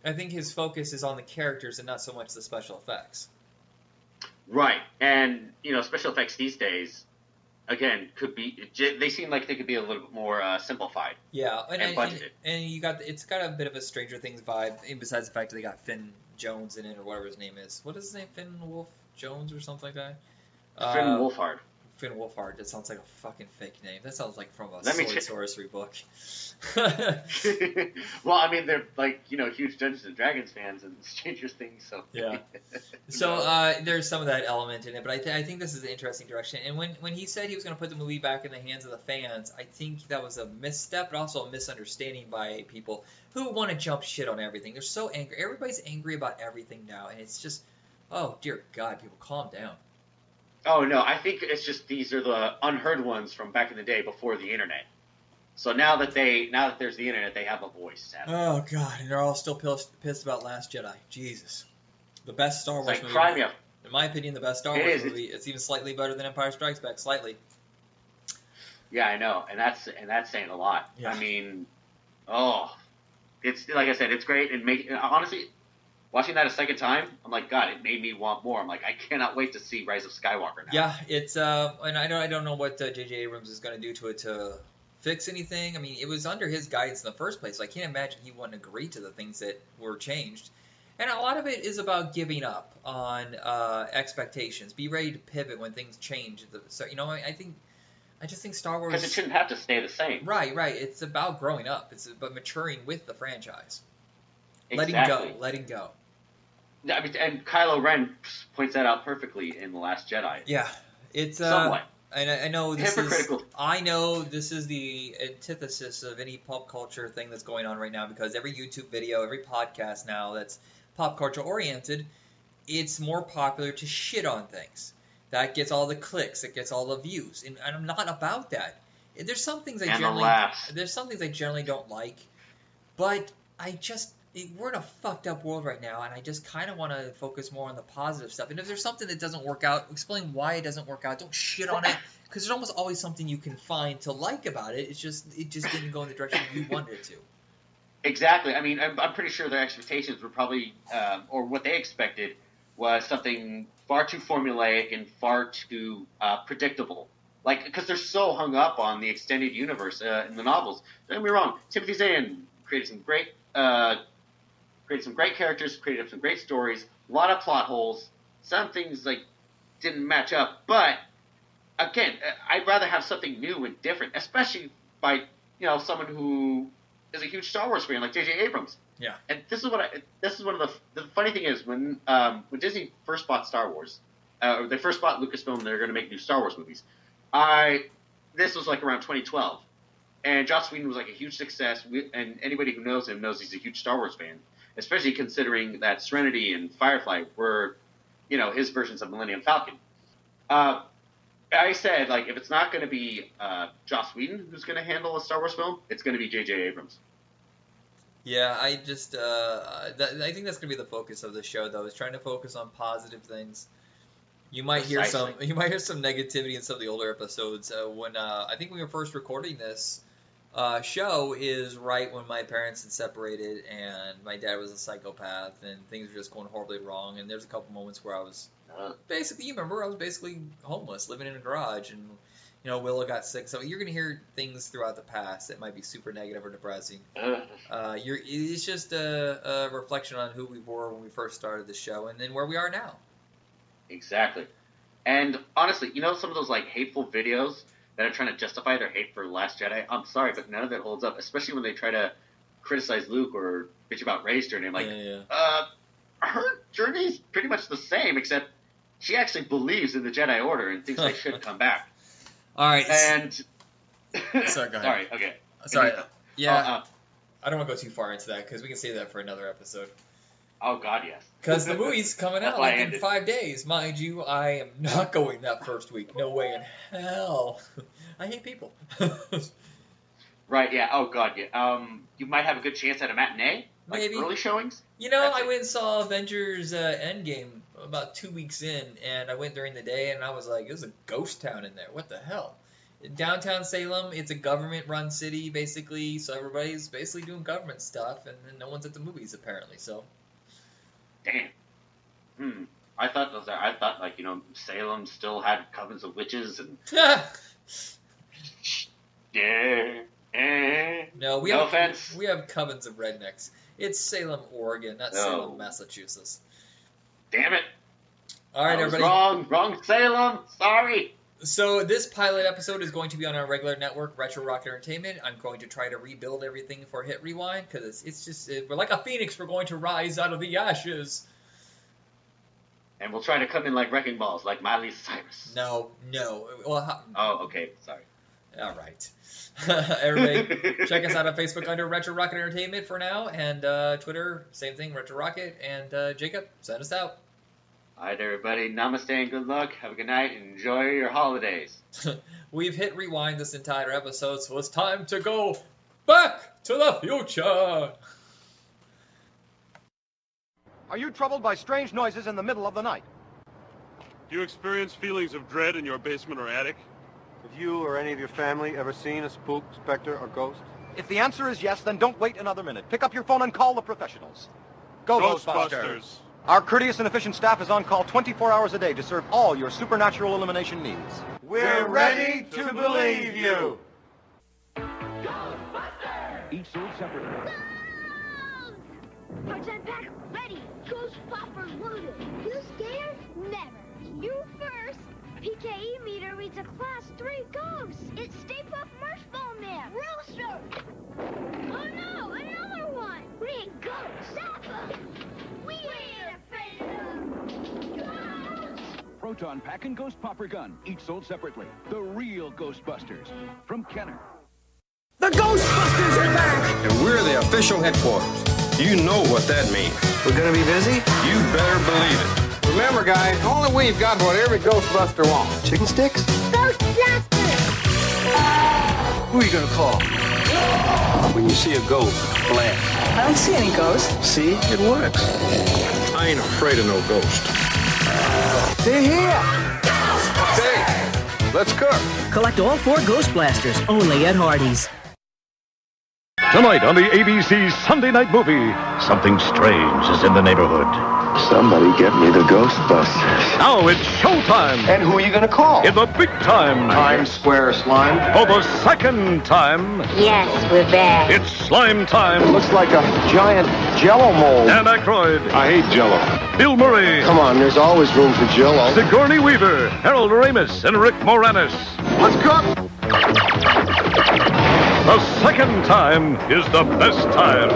I think his focus is on the characters and not so much the special effects. Right, and you know, special effects these days, again, they seem like they could be a little bit more simplified. Yeah, and budgeted. And it's got a bit of a Stranger Things vibe. Besides the fact that they got Finn Jones in it or whatever his name is. What is his name? Finn Wolf Jones or something like that. Finn Wolfhard. Finn Wolfhard. That sounds like a fucking fake name. That sounds like from a sword sorcery book. Well, I mean, they're like, you know, huge Dungeons and Dragons fans and Stranger Things, so yeah. So there's some of that element in it, but I think this is an interesting direction. And when he said he was going to put the movie back in the hands of the fans, I think that was a misstep, but also a misunderstanding by people who want to jump shit on everything. They're so angry. Everybody's angry about everything now, and it's just, oh dear God, people, calm down. Oh no, I think it's just these are the unheard ones from back in the day before the internet. So now that there's the internet, they have a voice. Sadly. Oh God, and they're all still pissed about Last Jedi. Jesus, the best Star Wars movie. Cry me up. In my opinion, the best Star Wars movie. It's even slightly better than Empire Strikes Back, slightly. Yeah, I know, and that's saying a lot. Yeah. I mean, it's like I said, it's great, and honestly. Watching that a second time, I'm like, God, it made me want more. I'm like, I cannot wait to see Rise of Skywalker now. Yeah, it's and I don't know what J.J. Abrams is going to do to it to fix anything. I mean, it was under his guidance in the first place, so I can't imagine he wouldn't agree to the things that were changed. And a lot of it is about giving up on expectations. Be ready to pivot when things change. So you know, I just think Star Wars, because it shouldn't have to stay the same. Right. It's about growing up. It's about maturing with the franchise. Exactly. Letting go. I mean, and Kylo Ren points that out perfectly in The Last Jedi. Yeah, it's somewhat. And I know this hypocritical. I know this is the antithesis of any pop culture thing that's going on right now, because every YouTube video, every podcast now that's pop culture oriented, it's more popular to shit on things. That gets all the clicks, it gets all the views, and I'm not about that. There's some things I generally don't like, but we're in a fucked up world right now, and I just kind of want to focus more on the positive stuff. And if there's something that doesn't work out, explain why it doesn't work out. Don't shit on it, because there's almost always something you can find to like about it. It just didn't go in the direction you wanted it to. Exactly. I mean, I'm pretty sure their expectations were probably, or what they expected was something far too formulaic and far too predictable. Like, because they're so hung up on the extended universe in the novels. Don't get me wrong. Timothy Zahn created some great characters, created some great stories, a lot of plot holes. Some things like didn't match up, but again, I'd rather have something new and different, especially by someone who is a huge Star Wars fan like J.J. Abrams. Yeah. And this is one of the funny thing is when Disney first bought Star Wars, or they first bought Lucasfilm, they were going to make new Star Wars movies. This was like around 2012. And Joss Whedon was like a huge success, and anybody who knows him knows he's a huge Star Wars fan, especially considering that Serenity and Firefly were, his versions of Millennium Falcon. I said, like, if it's not going to be Joss Whedon who's going to handle a Star Wars film, it's going to be J.J. Abrams. Yeah, I just I think that's gonna be the focus of the show, though, is trying to focus on positive things. You might hear some negativity in some of the older episodes. When I think we were first recording this show is right when my parents had separated and my dad was a psychopath and things were just going horribly wrong. And there's a couple moments where I was basically, you remember, I was basically homeless, living in a garage, and Willow got sick. So you're gonna hear things throughout the past that might be super negative or depressing. It's just a reflection on who we were when we first started the show, and then where we are now. Exactly. And honestly, some of those like hateful videos that are trying to justify their hate for Last Jedi, I'm sorry, but none of that holds up, especially when they try to criticize Luke or bitch about Rey's journey. I'm like, her journey's pretty much the same, except she actually believes in the Jedi Order and thinks they should come back. All right. And sorry, go ahead. Sorry, okay. Sorry. Yeah. I don't want to go too far into that because we can save that for another episode. Oh, God, yes. Because the movie's coming out like in 5 days. Mind you, I am not going that first week. No way in hell. I hate people. Right, yeah. Oh, God, yeah. You might have a good chance at a matinee? Like maybe. Early showings? I went and saw Avengers Endgame about 2 weeks in, and I went during the day, and I was like, there's a ghost town in there. What the hell? Downtown Salem, it's a government-run city, basically, so everybody's basically doing government stuff, and no one's at the movies, apparently, so... Damn. I thought Salem still had covens of witches and. No, no offense. We have covens of rednecks. It's Salem, Oregon, not Salem, Massachusetts. Damn it! All right, everybody. Wrong Salem. Sorry. So this pilot episode is going to be on our regular network, Retro Rock Entertainment. I'm going to try to rebuild everything for Hit Rewind because it's just we're like a phoenix. We're going to rise out of the ashes. And we'll try to come in like wrecking balls, like Miley Cyrus. No. Well, okay. Sorry. All right. Everybody, check us out on Facebook under Retro Rocket Entertainment for now, and Twitter, same thing, Retro Rocket. And Jacob, send us out. All right, everybody. Namaste and good luck. Have a good night. Enjoy your holidays. We've hit rewind this entire episode, so it's time to go back to the future. Are you troubled by strange noises in the middle of the night? Do you experience feelings of dread in your basement or attic? Have you or any of your family ever seen a spook, specter, or ghost? If the answer is yes, then don't wait another minute. Pick up your phone and call the professionals. Go Ghostbusters! Our courteous and efficient staff is on call 24 hours a day to serve all your supernatural elimination needs. We're ready to believe you! Ghostbusters! Each sold separately. Parts unpacked, ready. Ghost poppers loaded. You scared? Never. You first. PKE meter reads a class 3 ghost. It's Stay Puft Marshmallow Man. Rooster. Oh no, another one. We ain't ghosts. Zappa. We ain't afraid of them. Ghosts. Proton Pack and Ghost Popper Gun, each sold separately. The real Ghostbusters. From Kenner. The Ghostbusters are back! And we're the official headquarters. You know what that means. We're gonna be busy? You better believe it. Remember, guys, only we've got what every Ghostbuster wants. Chicken sticks? Ghostbusters! Who are you gonna call? When you see a ghost, blast. I don't see any ghosts. See? It works. I ain't afraid of no ghost. They're here! Okay, let's cook. Collect all 4 Ghost Blasters, only at Hardee's. Tonight on the ABC Sunday Night Movie, something strange is in the neighborhood. Somebody get me the Ghostbusters. Now it's showtime. And who are you gonna call? In the big time. Times Square Slime. For the second time. Yes, we're back. It's slime time. It looks like a giant Jell-O mold. Dan Aykroyd. I hate Jell-O. Bill Murray. Come on, there's always room for Jell-O. Sigourney Weaver, Harold Ramis, and Rick Moranis. Let's cook. The second time is the best time.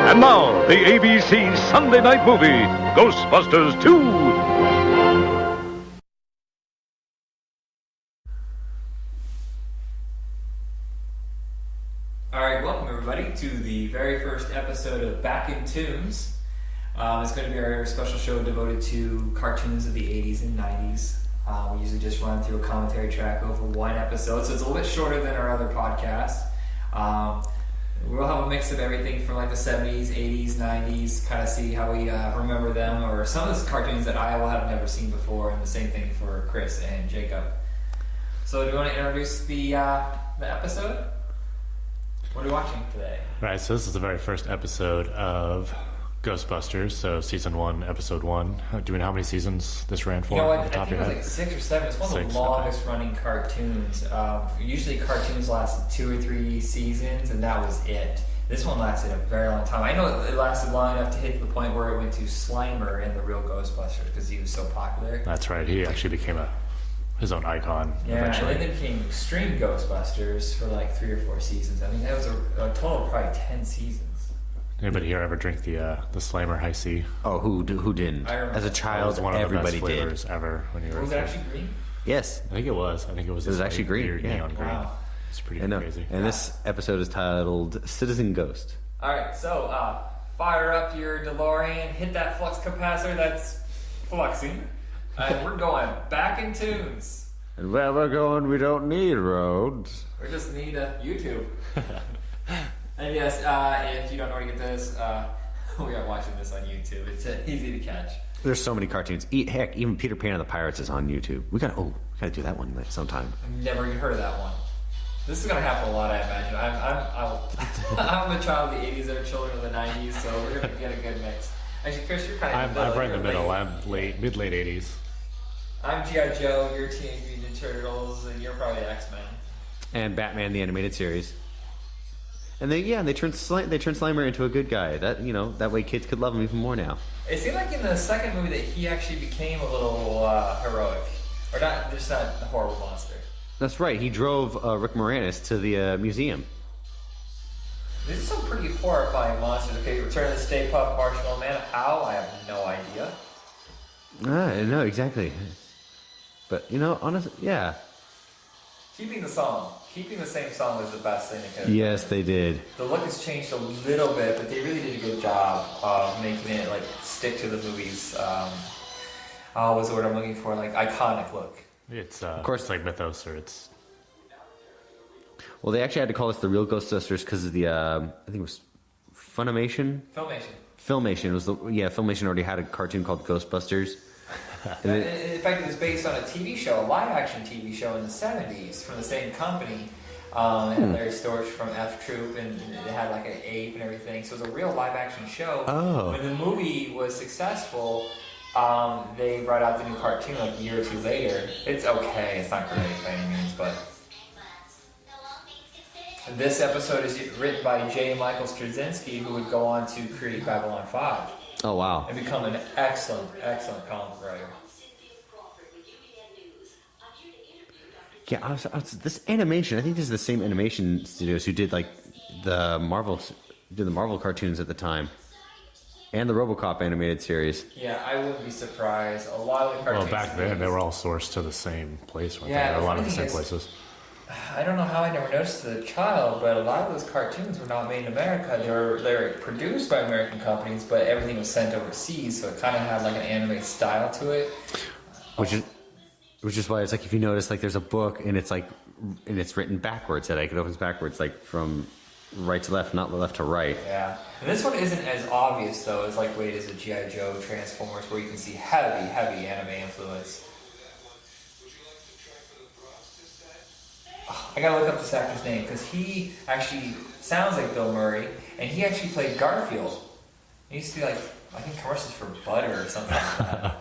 And now, the ABC Sunday Night Movie, Ghostbusters 2. All right, welcome everybody to the very first episode of Back in Tunes. It's going to be our special show devoted to cartoons of the 80s and 90s. We usually just run through a commentary track over one episode, so it's a little bit shorter than our other podcast. We'll have a mix of everything from like the 70s, 80s, 90s, kind of see how we remember them, or some of the cartoons that I will have never seen before, and the same thing for Chris and Jacob. So do you want to introduce the episode? What are we watching today? Right, so this is the very first episode of Ghostbusters, so season 1, episode 1. Do we know how many seasons this ran for? You know what, off the top I think of it your was head? like 6 or 7. It's one of the longest running cartoons. Usually cartoons lasted 2 or 3 seasons, and that was it. This one lasted a very long time. I know it lasted long enough to hit the point where it went to Slimer and the real Ghostbusters because he was so popular. That's right, he actually became his own icon eventually. And then they became Extreme Ghostbusters for like 3 or 4 seasons. I mean, that was a total of probably 10 seasons. Anybody here ever drink the Slimer High C? Oh, who didn't? As a child, It was one of everybody the best did. flavors ever when you were Was a it kid. actually green? Yes. I think it was. It was actually green. Weird Yeah. neon green. Wow. It's pretty I know. crazy. And this episode is titled Citizen Ghost. Alright, so fire up your DeLorean, hit that flux capacitor that's fluxing, and we're going back in tunes. And where we're going, we don't need roads. We just need a YouTube. And yes, if you don't know where to get this, we are watching this on YouTube. It's easy to catch. There's so many cartoons. Heck, even Peter Pan and the Pirates is on YouTube. We gotta do that one sometime. I've never even heard of that one. This is gonna happen a lot, I imagine. I'm a child of the 80s. They're children of the 90s, so we're gonna get a good mix. Actually, Chris, you're kind of. I'm right in the middle. Late. I'm mid-late 80s. I'm G.I. Joe. You're Teenage Mutant Ninja Turtles, and you're probably X-Men. And Batman the animated series. And they turned Slimer into a good guy. That way kids could love him even more now. It seemed like in the second movie that he actually became a little heroic, or not, just not a horrible monster. That's right. He drove Rick Moranis to the museum. These are some pretty horrifying monsters. Okay, Return of the Stay Puft Marshmallow Man. How? I have no idea. No, exactly. But honestly, yeah. Keeping the same song was the best thing they could have Yes, done. they did. The look has changed a little bit, but they really did a good job of making it like stick to the movie's. What's the word I'm looking for? Like iconic look. It's of course it's like mythos, or it's. Well, they actually had to call us the real Ghostbusters because of the I think it was Funimation. Filmation was Filmation already had a cartoon called Ghostbusters. In fact, it was based on a TV show, a live-action TV show in the 70s from the same company. It had Larry Storch from F Troop, and it had like an ape and everything. So it was a real live-action show. Oh. When the movie was successful, they brought out the new cartoon like a year or two later. It's okay. It's not great by any means, but... This episode is written by J. Michael Straczynski, who would go on to create Babylon 5. Oh, wow. And become an excellent comic writer. Yeah, this animation, I think this is the same animation studios who did like the Marvel cartoons at the time. And the RoboCop animated series. Yeah, I wouldn't be surprised. A lot of the cartoons... Well, back then, they were all sourced to the same place, weren't Yeah, they? A lot of the the same thing is- places. I don't know how I never noticed as a child, but a lot of those cartoons were not made in America. They were produced by American companies, but everything was sent overseas, so it kind of had like an anime style to it. Which is why it's like if you notice like there's a book and it's written backwards, it opens backwards like from right to left, not left to right. Yeah. And this one isn't as obvious though as like way it is a G.I. Joe, Transformers, where you can see heavy anime influence. I gotta look up this actor's name because he actually sounds like Bill Murray, and he actually played Garfield. He used to do like I think commercials for butter or something like that.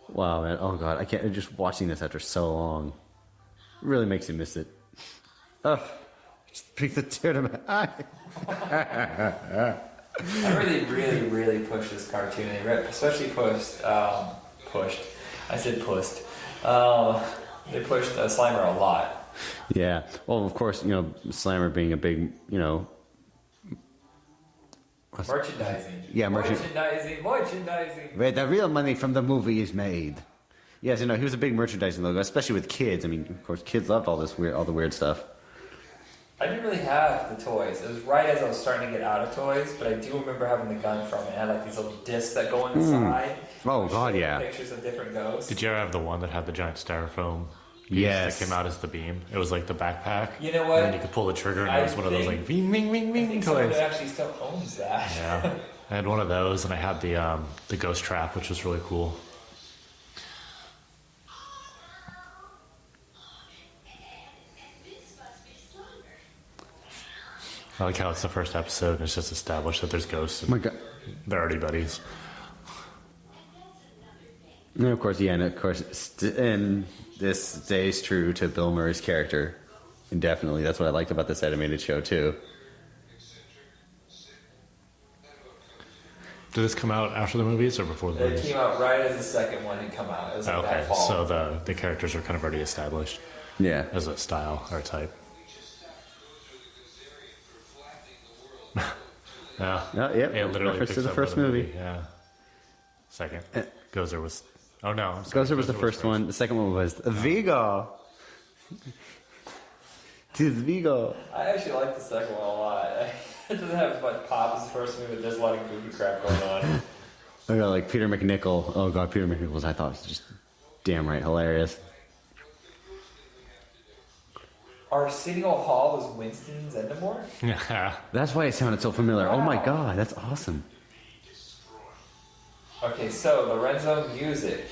Wow, man! Oh god, I can't. Just watching this after so long really makes you miss it. Oh, just brings the tear to my eye. I really pushed this cartoon. They especially pushed. I said pushed. They pushed Slimer a lot. Yeah. Well, of course, Slimer being a big, merchandising. Yeah, merchandising. Where the real money from the movie is made. Yes, he was a big merchandising logo, especially with kids. I mean, of course, kids loved all the weird stuff. I didn't really have the toys. It was right as I was starting to get out of toys, but I do remember having the gun from it. It had like these little discs that go inside. Oh God, yeah. Pictures of different ghosts. Did you ever have the one that had the giant styrofoam piece Yes. that came out as the beam? It was like the backpack. You know what? And then you could pull the trigger, and it was one of those like ving, ving, ving, I ving think toys. someone actually still owns that. Yeah, I had one of those, and I had the ghost trap, which was really cool. I like how it's the first episode, and it's just established that there's ghosts. And Oh my God. They're already buddies. And of course, yeah, and of course, and this stays true to Bill Murray's character indefinitely. That's what I liked about this animated show too. Did this come out after the movies or before the It movies? came out right as the second one had come out. It was like Okay, that fall. so the characters are kind of already established. Yeah. As a style or type. Yeah. Oh, yep. It literally Reference picks to the up first where movie. Yeah. Second. Gozer was. Oh no. I'm sorry. Gozer was the first one. The second one was Vigo. Tis Vigo. I actually like the second one a lot. It doesn't have as much pop as the first movie, but there's a lot of goofy crap going on. I got like Peter McNichol. Oh God, Peter McNichol I thought was just damn right hilarious. Arsenio Hall was Winston Zendemore? Yeah. That's why it sounded so familiar. Oh my God, that's awesome. Okay, so Lorenzo Music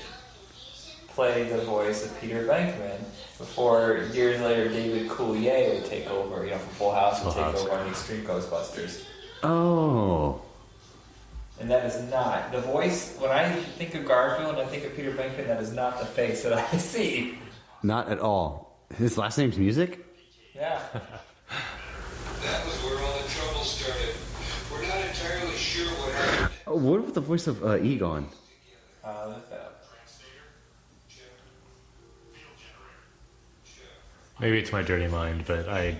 played the voice of Peter Venkman before years later David Coulier would take over, from Full House would take over on the Extreme Ghostbusters. Oh. And that is not the voice. When I think of Garfield and I think of Peter Venkman, that is not the face that I see. Not at all. His last name's Music? Yeah. That was where all the trouble started. We're not entirely sure what happened. Oh, what about the voice of Egon? Look that up. Maybe it's my dirty mind, but I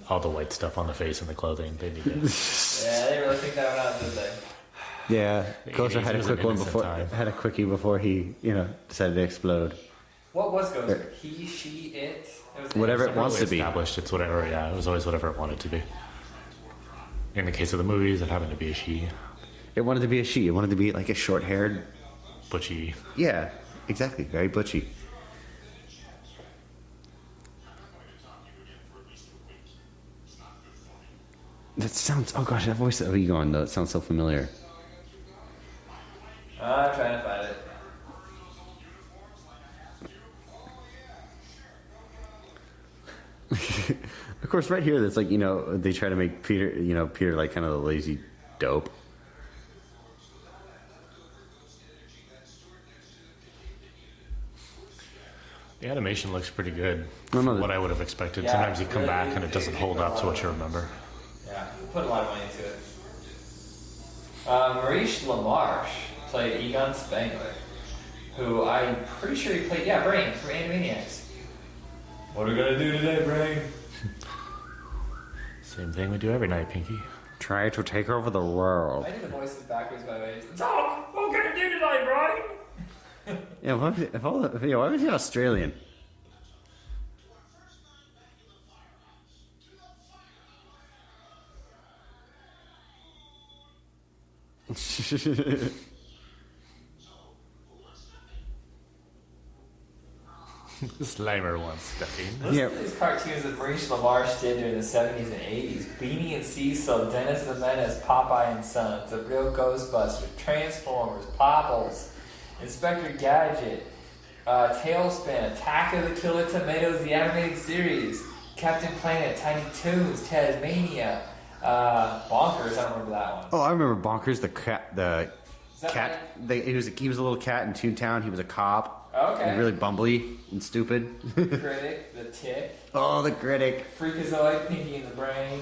all the white stuff on the face and the clothing, they need it. Yeah, they really think that one out, did they? Yeah, Gozer had a was an quick one innocent before. time. Had a quickie before he, decided to explode. What was Gozer? He, she, it? Was Whatever it It's wants to be. established, it's whatever. Yeah, it was always whatever it wanted to be. In the case of the movies, it happened to be a she. It wanted to be a she. It wanted to be like a short-haired. Butchy. Yeah, exactly. Very butchy. That sounds. Oh gosh, that voice of Egon though. It sounds so familiar. I'm trying to find it. Of course, right here, that's like they try to make Peter, Peter like kind of the lazy dope. The animation looks pretty good. No, For what I would have expected. Yeah, Sometimes you come really, back and it doesn't hold up to what you remember. Yeah, put a lot of money into it. Maurice LaMarche played Egon Spengler, who I'm pretty sure he played, Brain from Animaniacs. What are we gonna do today, Brain? Same thing we do every night, Pinky. Try to take over the world. I did the voices backwards, by the way. Talk! What are we gonna do tonight, Brian? Yeah, why was he Australian? Slimer wants stuffing. Listen to these cartoons that Maurice LaMarche did during the 70s and 80s. Beanie and Cecil, Dennis the Menace, Popeye and Sons, The Real Ghostbusters, Transformers, Popples, Inspector Gadget, Tailspin, Attack of the Killer Tomatoes, the animated series, Captain Planet, Tiny Toons, Tasmania, Bonkers, I don't remember that one. Oh, I remember Bonkers, the cat. Is that right? He was a little cat in Toontown. He was a cop. Okay. And really bumbly and stupid. Critic, The Tick, Oh, the critic. Freakazoid, Pinky and the Brain.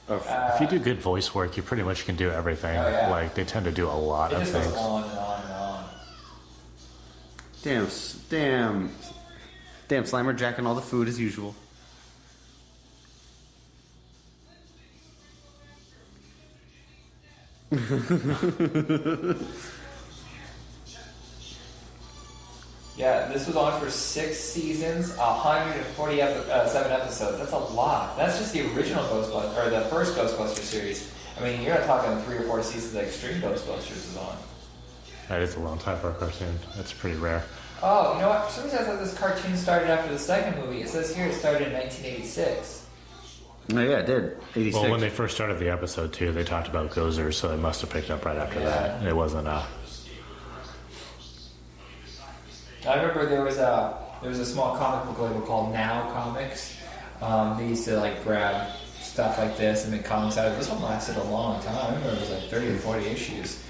If you do good voice work, you pretty much can do everything. Oh, yeah. Like, they tend to do a lot It of just things. goes on and on and on. Damn, Slimer jacking all the food as usual. Yeah, this was on for 6 seasons, 147 episodes. That's a lot. That's just the original Ghostbusters, or the first Ghostbusters series. I mean, you're not talking 3 or 4 seasons like Extreme Ghostbusters is on. That is a long time for a cartoon. That's pretty rare. Oh, you know what? For some reason I thought this cartoon started after the second movie. It says here it started in 1986. Oh, yeah, it did. 86. Well, when they first started the episode, too, they talked about Gozer, so it must have picked up right after that. It wasn't I remember there was a small comic book label called Now Comics. They used to like grab stuff like this and make comics out of it. This one lasted a long time. I remember it was like 30 or 40 issues.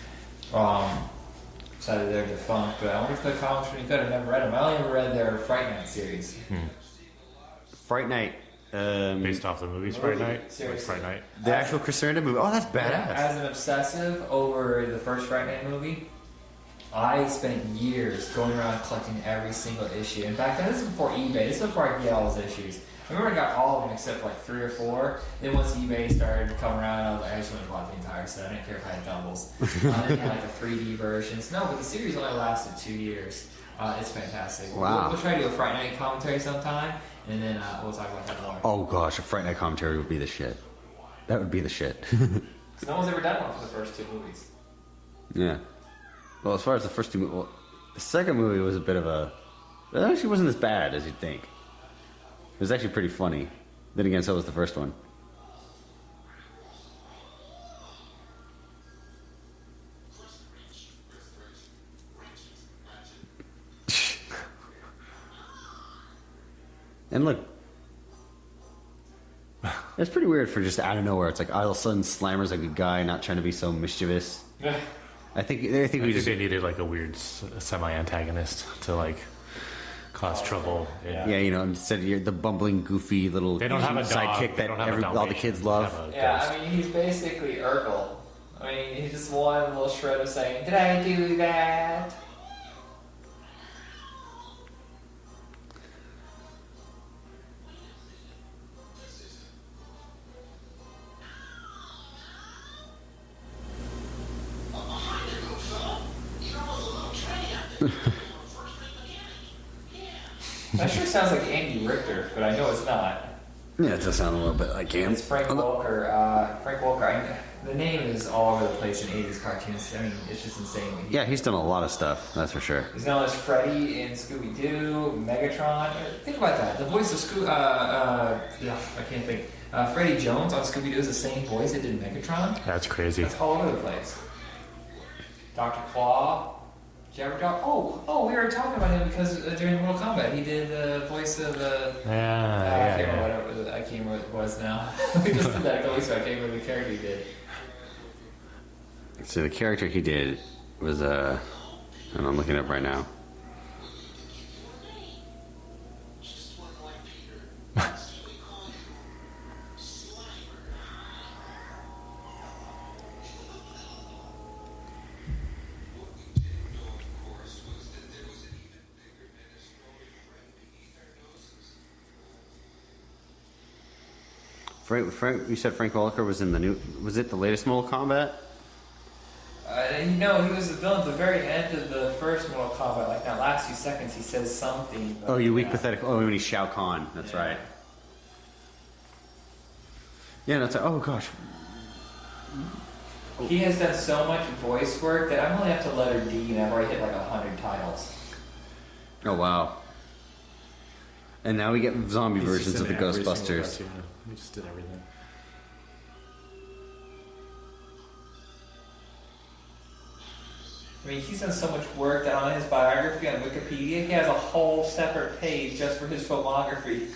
Decided they're defunct, but I wonder if the comics were any good. I never read them. I only ever read their Fright Night series. Fright Night. Based off the movies Fright Night? Seriously. Fright Night? The actual Chris Sarandon movie. Oh, that's badass. Yeah, as an obsessive over the first Fright Night movie, I spent years going around collecting every single issue. And back then, this is before eBay. This is before I could get all those issues. I remember I got all of them except for like 3 or 4. Then once eBay started to come around, I was like, I just went and bought the entire set. I didn't care if I had doubles. Then they had like the 3D versions. No, but the series only lasted 2 years. It's fantastic. Wow. We'll try to do a Fright Night commentary sometime, and then we'll talk about that more. Oh gosh, a Fright Night commentary would be the shit. That would be the shit. No one's ever done one for the first 2 movies. Yeah. Well, as far as the first 2 movies, the second movie was a bit of a... It actually wasn't as bad as you'd think. It was actually pretty funny. Then again, so was the first one. And look, it's pretty weird for just out of nowhere. It's like all of a sudden Slimer's a good guy, not trying to be so mischievous. I think they needed like a weird semi-antagonist to like cause trouble. Yeah, you know, instead of the bumbling, goofy little sidekick that all the kids love. Yeah, I mean, he's basically Urkel. I mean, he's just one little shred of saying, "Did I do that?" That sure sounds like Andy Richter, but I know it's not. Yeah, it does sound a little bit like him. It's Frank Walker. Frank Walker. The name is all over the place in 80s cartoons. I mean, it's just insane. Yeah, he's done a lot of stuff, that's for sure. He's known as Freddy in Scooby-Doo, Megatron. Think about that. The voice of I can't think. Freddie Jones on Scooby-Doo is the same voice that did Megatron. That's crazy. That's all over the place. Dr. Claw. Did you ever talk? Oh, we were talking about him because during Mortal Kombat he did the voice of I can't remember what it was now. We just did that a couple weeks ago. I can't remember the character he did. So the character he did was and I'm looking it up right now. Frank, you said Frank Walker was in the new... Was it the latest Mortal Kombat? No, he was the villain at the very end of the first Mortal Kombat. Like that last few seconds, he says something. Oh, you weak, pathetic... Oh, when he's Shao Kahn. That's right. Yeah, that's... Oh, gosh. He has done so much voice work that I'm only up to letter D, and I've already hit like 100 titles. Oh, wow. And now we get zombie versions of the Ghostbusters. We just did everything. I mean, he's done so much work that on his biography on Wikipedia, he has a whole separate page just for his filmography.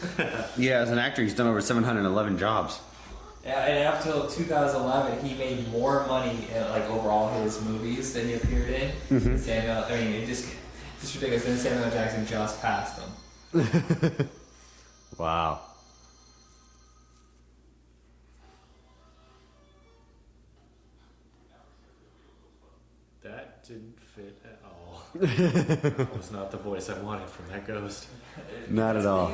Yeah, as an actor, he's done over 711 jobs. Yeah, and up till 2011, he made more money like over all his movies than he appeared in. Mm-hmm. Samuel, I mean, it's just ridiculous. Then Samuel L. Jackson just passed him. Wow. That didn't fit at all. That was not the voice I wanted from that ghost. Not at all. They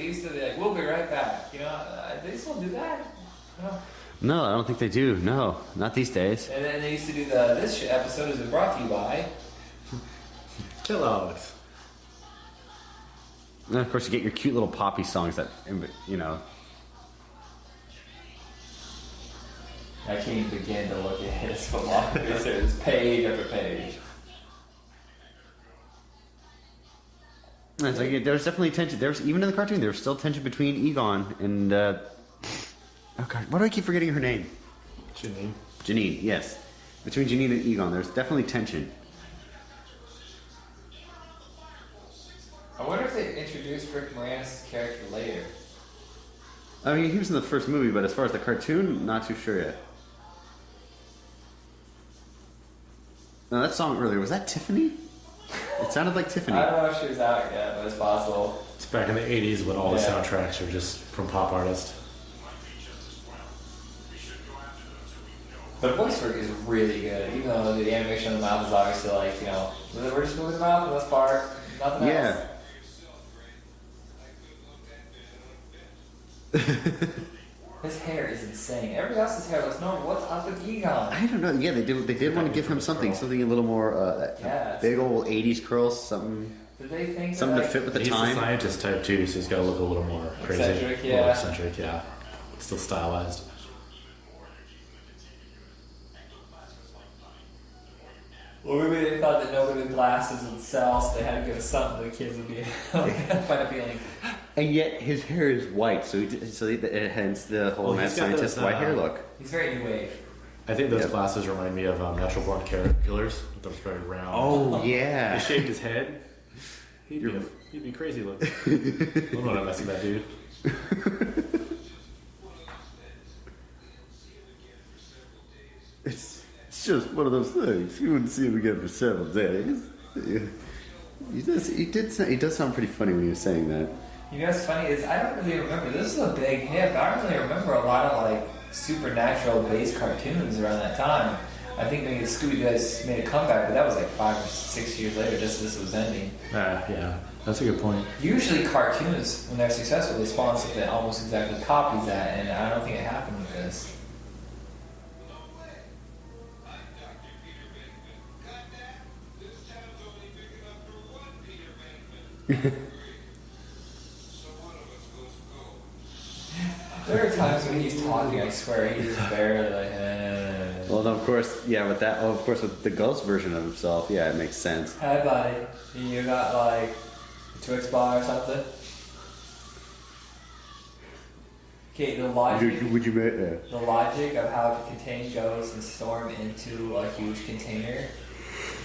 used to be like, "We'll be right back." You know, they still do that. No, I don't think they do. No, not these days. And then they used to do this episode is brought to you by Kellogg's. And then, of course, you get your cute little poppy songs that, you know. I can't even begin to look at his filmography. There's page after page. It's like, there's definitely tension. There's even in the cartoon, there's still tension between Egon and oh god, why do I keep forgetting her name? Janine. Janine, yes. Between Janine and Egon, there's definitely tension. I wonder if they introduced Rick Moranis' character later. I mean, he was in the first movie, but as far as the cartoon, not too sure yet. Now that song earlier, was that Tiffany? It sounded like Tiffany. I don't know if she was out yet, but it's possible. It's back in the 80s when all the soundtracks are just from pop artists. The voice work is really good, even though the animation of the mouth is obviously like, you know, we're just moving the mouth in this part, nothing else. His hair is insane. Everybody else's hair looks normal. What's up with Egon? I don't know. Yeah, they did want to give him something a little more big old 80s curls, something. Did they think something to fit with the time? He's a scientist type too, so he's got to look a little more crazy. Eccentric, yeah. A little eccentric, yeah. It's still stylized. Well, maybe they thought that nobody with glasses would sell, so they had to give us something the kids would be find appealing. And yet his hair is white, hence the whole mad scientist white hair look. He's very new wave. I think those glasses remind me of Natural Born Killers. Those very round. Oh yeah. He shaved his head. He'd be crazy looking. I'm not messing with that dude. It's just one of those things. You wouldn't see him again for several days. He does sound pretty funny when he was saying that. You know what's funny is I don't really remember. This is a big hit, but I don't really remember a lot of like supernatural-based cartoons around that time. I think maybe Scooby Doo made a comeback, but that was like 5 or 6 years later, just as this was ending. Yeah, that's a good point. Usually cartoons, when they're successful, they spawn something that almost exactly copies that, and I don't think it happened with this. There are times when he's talking, I swear, he's barely like, Well, no, of course, yeah, with that, of course, with the ghost version of himself, yeah, it makes sense. Hey, buddy, you got like a Twix bar or something? Okay, the logic. The logic of how to contain ghosts and store them into a huge container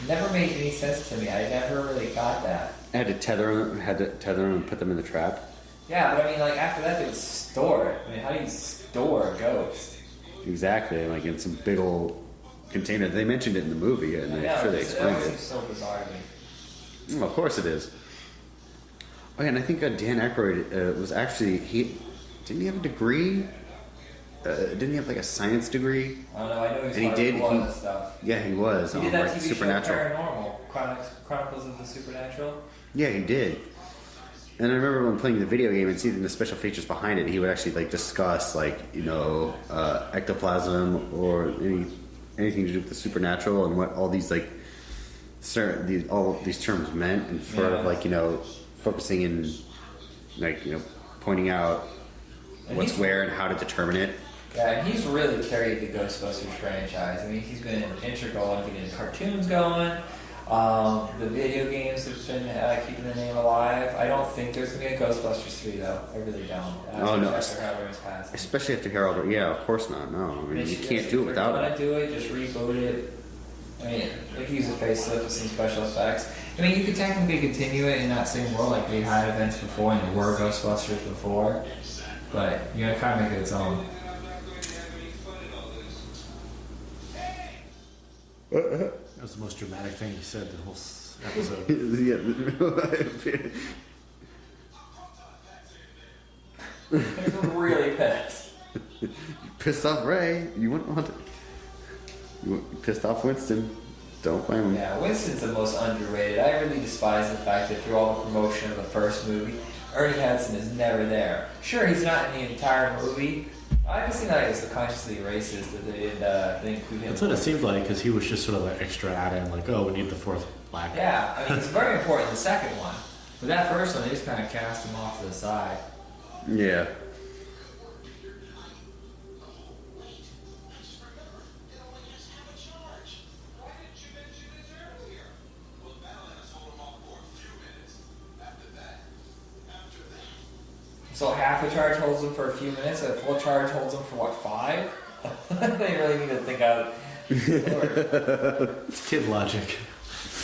never made any sense to me. I never really got that. I had to tether them and put them in the trap. Yeah, but I mean, like after that, they would store it. I mean, how do you store a ghost? Exactly, like in some big old container. They mentioned it in the movie, and I'm sure they explained it. It seems so bizarre to me. Well, of course it is. Oh yeah, and I think Dan Aykroyd was actually didn't he have a degree? Didn't he have like a science degree? I don't know. I know he's part of stuff. Yeah, he was. He did that TV Supernatural. show Paranormal, Chronicles of the Supernatural. Yeah, he did. And I remember when playing the video game and seeing the special features behind it, he would actually like discuss ectoplasm or anything to do with the supernatural and what all these all these terms meant, and sort of focusing in pointing out what's where and how to determine it. Yeah, and he's really carried the Ghostbusters franchise. I mean, he's been integral in getting the cartoons going. The video games have been keeping the name alive. I don't think there's going to be a Ghostbusters 3, though. I really don't. Oh, no. After Harold's passing. Especially after Harold. Yeah, of course not. No. I mean, you can't do it without it. If you want to do it, just reboot it. I mean, they could use a facelift with some special effects. I mean, you could technically continue it in that same world, like they had events before and there were Ghostbusters before. But you're going to kind of make it its own. That was the most dramatic thing you said the whole episode. I'm really pissed. You pissed off Ray. You wouldn't want to. You pissed off Winston. Don't blame him. Yeah, Winston's the most underrated. I really despise the fact that through all the promotion of the first movie, Ernie Hudson is never there. Sure, he's not in the entire movie. I just think that it's consciously racist that they didn't include him. That's what it seemed like, because he was just sort of like extra add-in, like, oh, we need the fourth black. Yeah, I mean, it's very important in the second one. But that first one, they just kind of cast him off to the side. Yeah. So half a charge holds them for a few minutes, a full charge holds them for what, 5? They really need to think out. It's kid logic.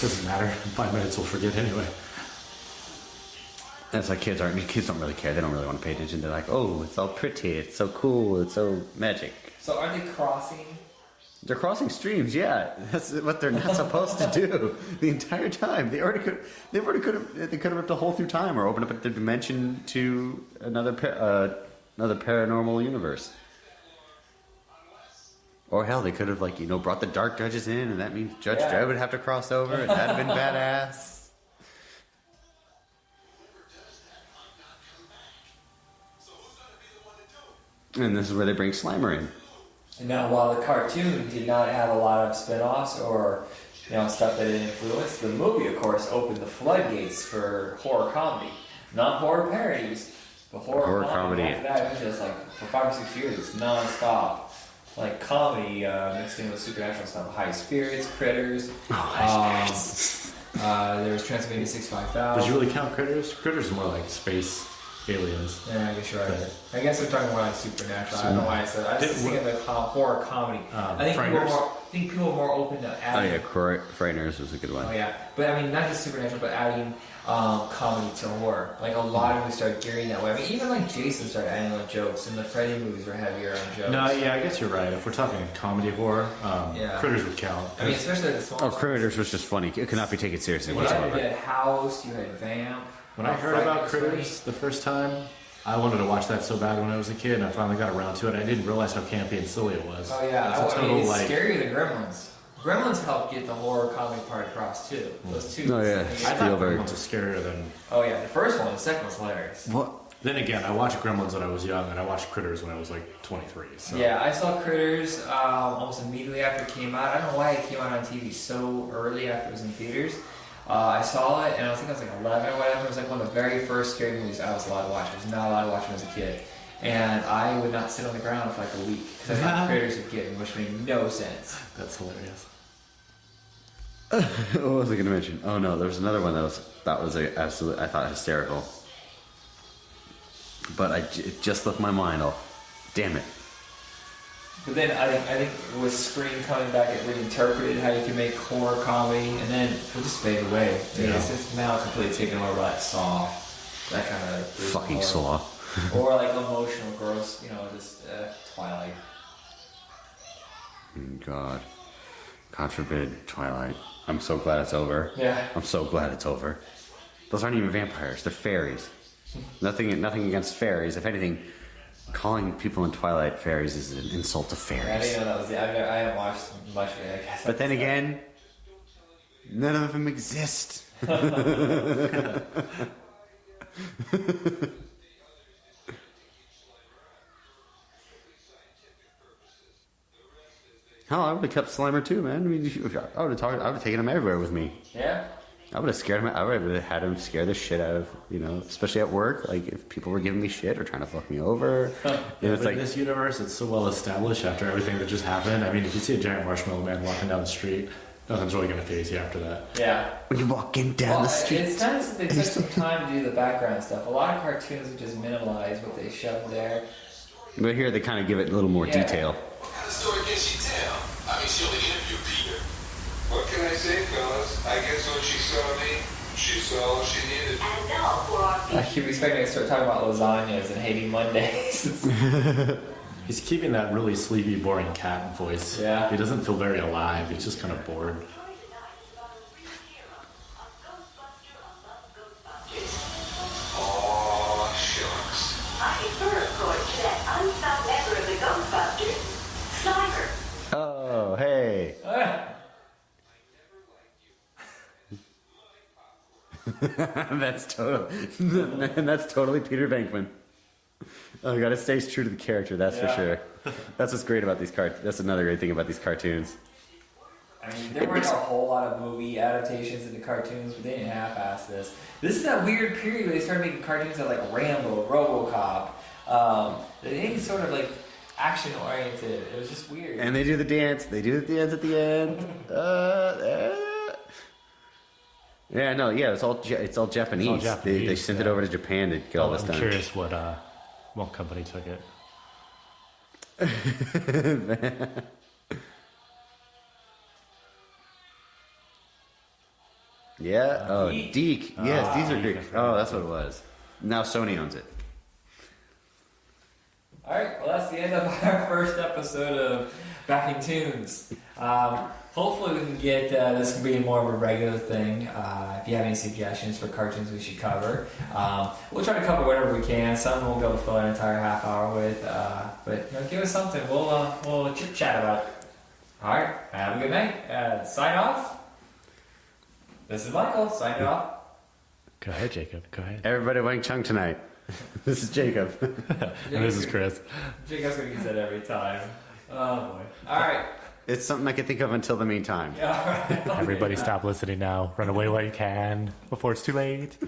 Doesn't matter. In 5 minutes we'll forget anyway. That's like kids don't really care. They don't really want to pay attention. They're like, oh, it's all pretty, it's so cool, it's so magic. So are they crossing? They're crossing streams, yeah. That's what they're not supposed to do the entire time. They could have ripped a hole through time or opened up a dimension to another paranormal universe. Or hell, they could have brought the Dark Judges in, and that means Judge Dredd would have to cross over, and that'd have been badass. And this is where they bring Slimer in. And now, while the cartoon did not have a lot of spin-offs or stuff that it influenced, the movie, of course, opened the floodgates for horror comedy. Not horror parodies, but horror comedy. After that, it was just for 5 or 6 years, it's non-stop. Comedy mixed in with supernatural stuff. High Spirits, Critters. High Spirits. There was Transylvania 65000. Did you really count Critters? Critters are more like space aliens. Yeah, I guess you're right. I guess I'm talking more like supernatural. I don't know why I said that. I was just thinking of the horror comedy. I think people are more open to adding... Oh yeah, Frighteners was a good one. Oh yeah. But I mean, not just supernatural, but adding comedy to horror. A lot of them started gearing that way. I mean, even Jason started adding jokes, and the Freddy movies were heavier on jokes. No, yeah, I guess you're right. If we're talking comedy horror, Critters would count. I mean, especially the small... Oh, Critters was just funny. It could not be taken seriously whatsoever. You had House, you had Vamp. When I heard about Critters the first time, I wanted to watch that so bad when I was a kid, and I finally got around to it. I didn't realize how campy and silly it was. Oh yeah, it's scarier than Gremlins. Gremlins helped get the horror comedy part across too. Those two. Oh yeah, I thought Gremlins was scarier than. Oh yeah, the first one, the second was hilarious. What? Then again, I watched Gremlins when I was young, and I watched Critters when I was 23. So. Yeah, I saw Critters almost immediately after it came out. I don't know why it came out on TV so early after it was in theaters. I saw it, and I think I was 11 or whatever. It was one of the very first scary movies I was allowed to watch. I was not allowed to watch when I was a kid. And I would not sit on the ground for a week, because I thought Critters would get me, which made no sense. That's hilarious. What was I going to mention? Oh no, there was another one that was absolute. I thought hysterical, but it just left my mind. Oh, damn it! But then I think with Scream coming back, it reinterpreted how you can make horror comedy, and then it just fade away. Yeah. It's now completely taken over by Saw, that kind of fucking Saw, or emotional, gross, just Twilight. God forbid Twilight. I'm so glad it's over. Yeah. I'm so glad it's over. Those aren't even vampires. They're fairies. Nothing against fairies. If anything, calling people in Twilight fairies is an insult to fairies. I didn't know that was I haven't watched much of it, I guess. But then again, none of them exist. Hell, I would have kept Slimer too, man. I mean, I would have taken him everywhere with me. Yeah. I would have scared him. I would have had him scare the shit out of, especially at work. If people were giving me shit or trying to fuck me over. But in this universe, it's so well established after everything that just happened. I mean, if you see a giant marshmallow man walking down the street, nothing's really going to faze you after that. Yeah. When you're walking down the street. It's nice that they took some time to do the background stuff. A lot of cartoons would just minimalize what they shoved there. But here they kind of give it a little more detail. What kind of story can she tell? I mean, she only interviewed Peter. What can I say, fellas? I guess when she saw me, she saw all she needed. I keep expecting to start talking about lasagnas and hating Mondays. He's keeping that really sleepy, boring cat voice. Yeah. He doesn't feel very alive. He's just kind of bored. Oh, shucks. I refer, of course, to that unfound member of the Ghostbusters, Slimer. Oh, hey. That's totally Peter Venkman. Oh god, it stays true to the character, that's for sure. That's what's great about these cartoons. That's another great thing about these cartoons. I mean, there weren't a whole lot of movie adaptations into cartoons, but they didn't half-ass this. This is that weird period where they started making cartoons that like Rambo, RoboCop. Any sort of like action-oriented. It was just weird. And they do the dance. They do the dance at the end. Yeah, no, yeah, it's all Japanese. They sent it over to Japan to get all this done. I'm curious what company took it. Yeah. Oh, Deke. Yes, these are great. Oh, that's what it was. Now Sony owns it. All right. Well, that's the end of our first episode of Back in Tunes. Hopefully, we can get this can be more of a regular thing. If you have any suggestions for cartoons we should cover, we'll try to cover whatever we can. Some we'll be able to fill an entire half hour with, but give us something. We'll chit chat about it. All right. Have a good night. Sign off. This is Michael, signing off. Go ahead, Jacob. Go ahead. Everybody Wang Chung tonight. This is Jacob. And this is Chris. Jacob's going to use that every time. Oh, boy. All right. It's something I can think of until the meantime. Yeah, all right. Everybody stop listening now. Run away while you can before it's too late.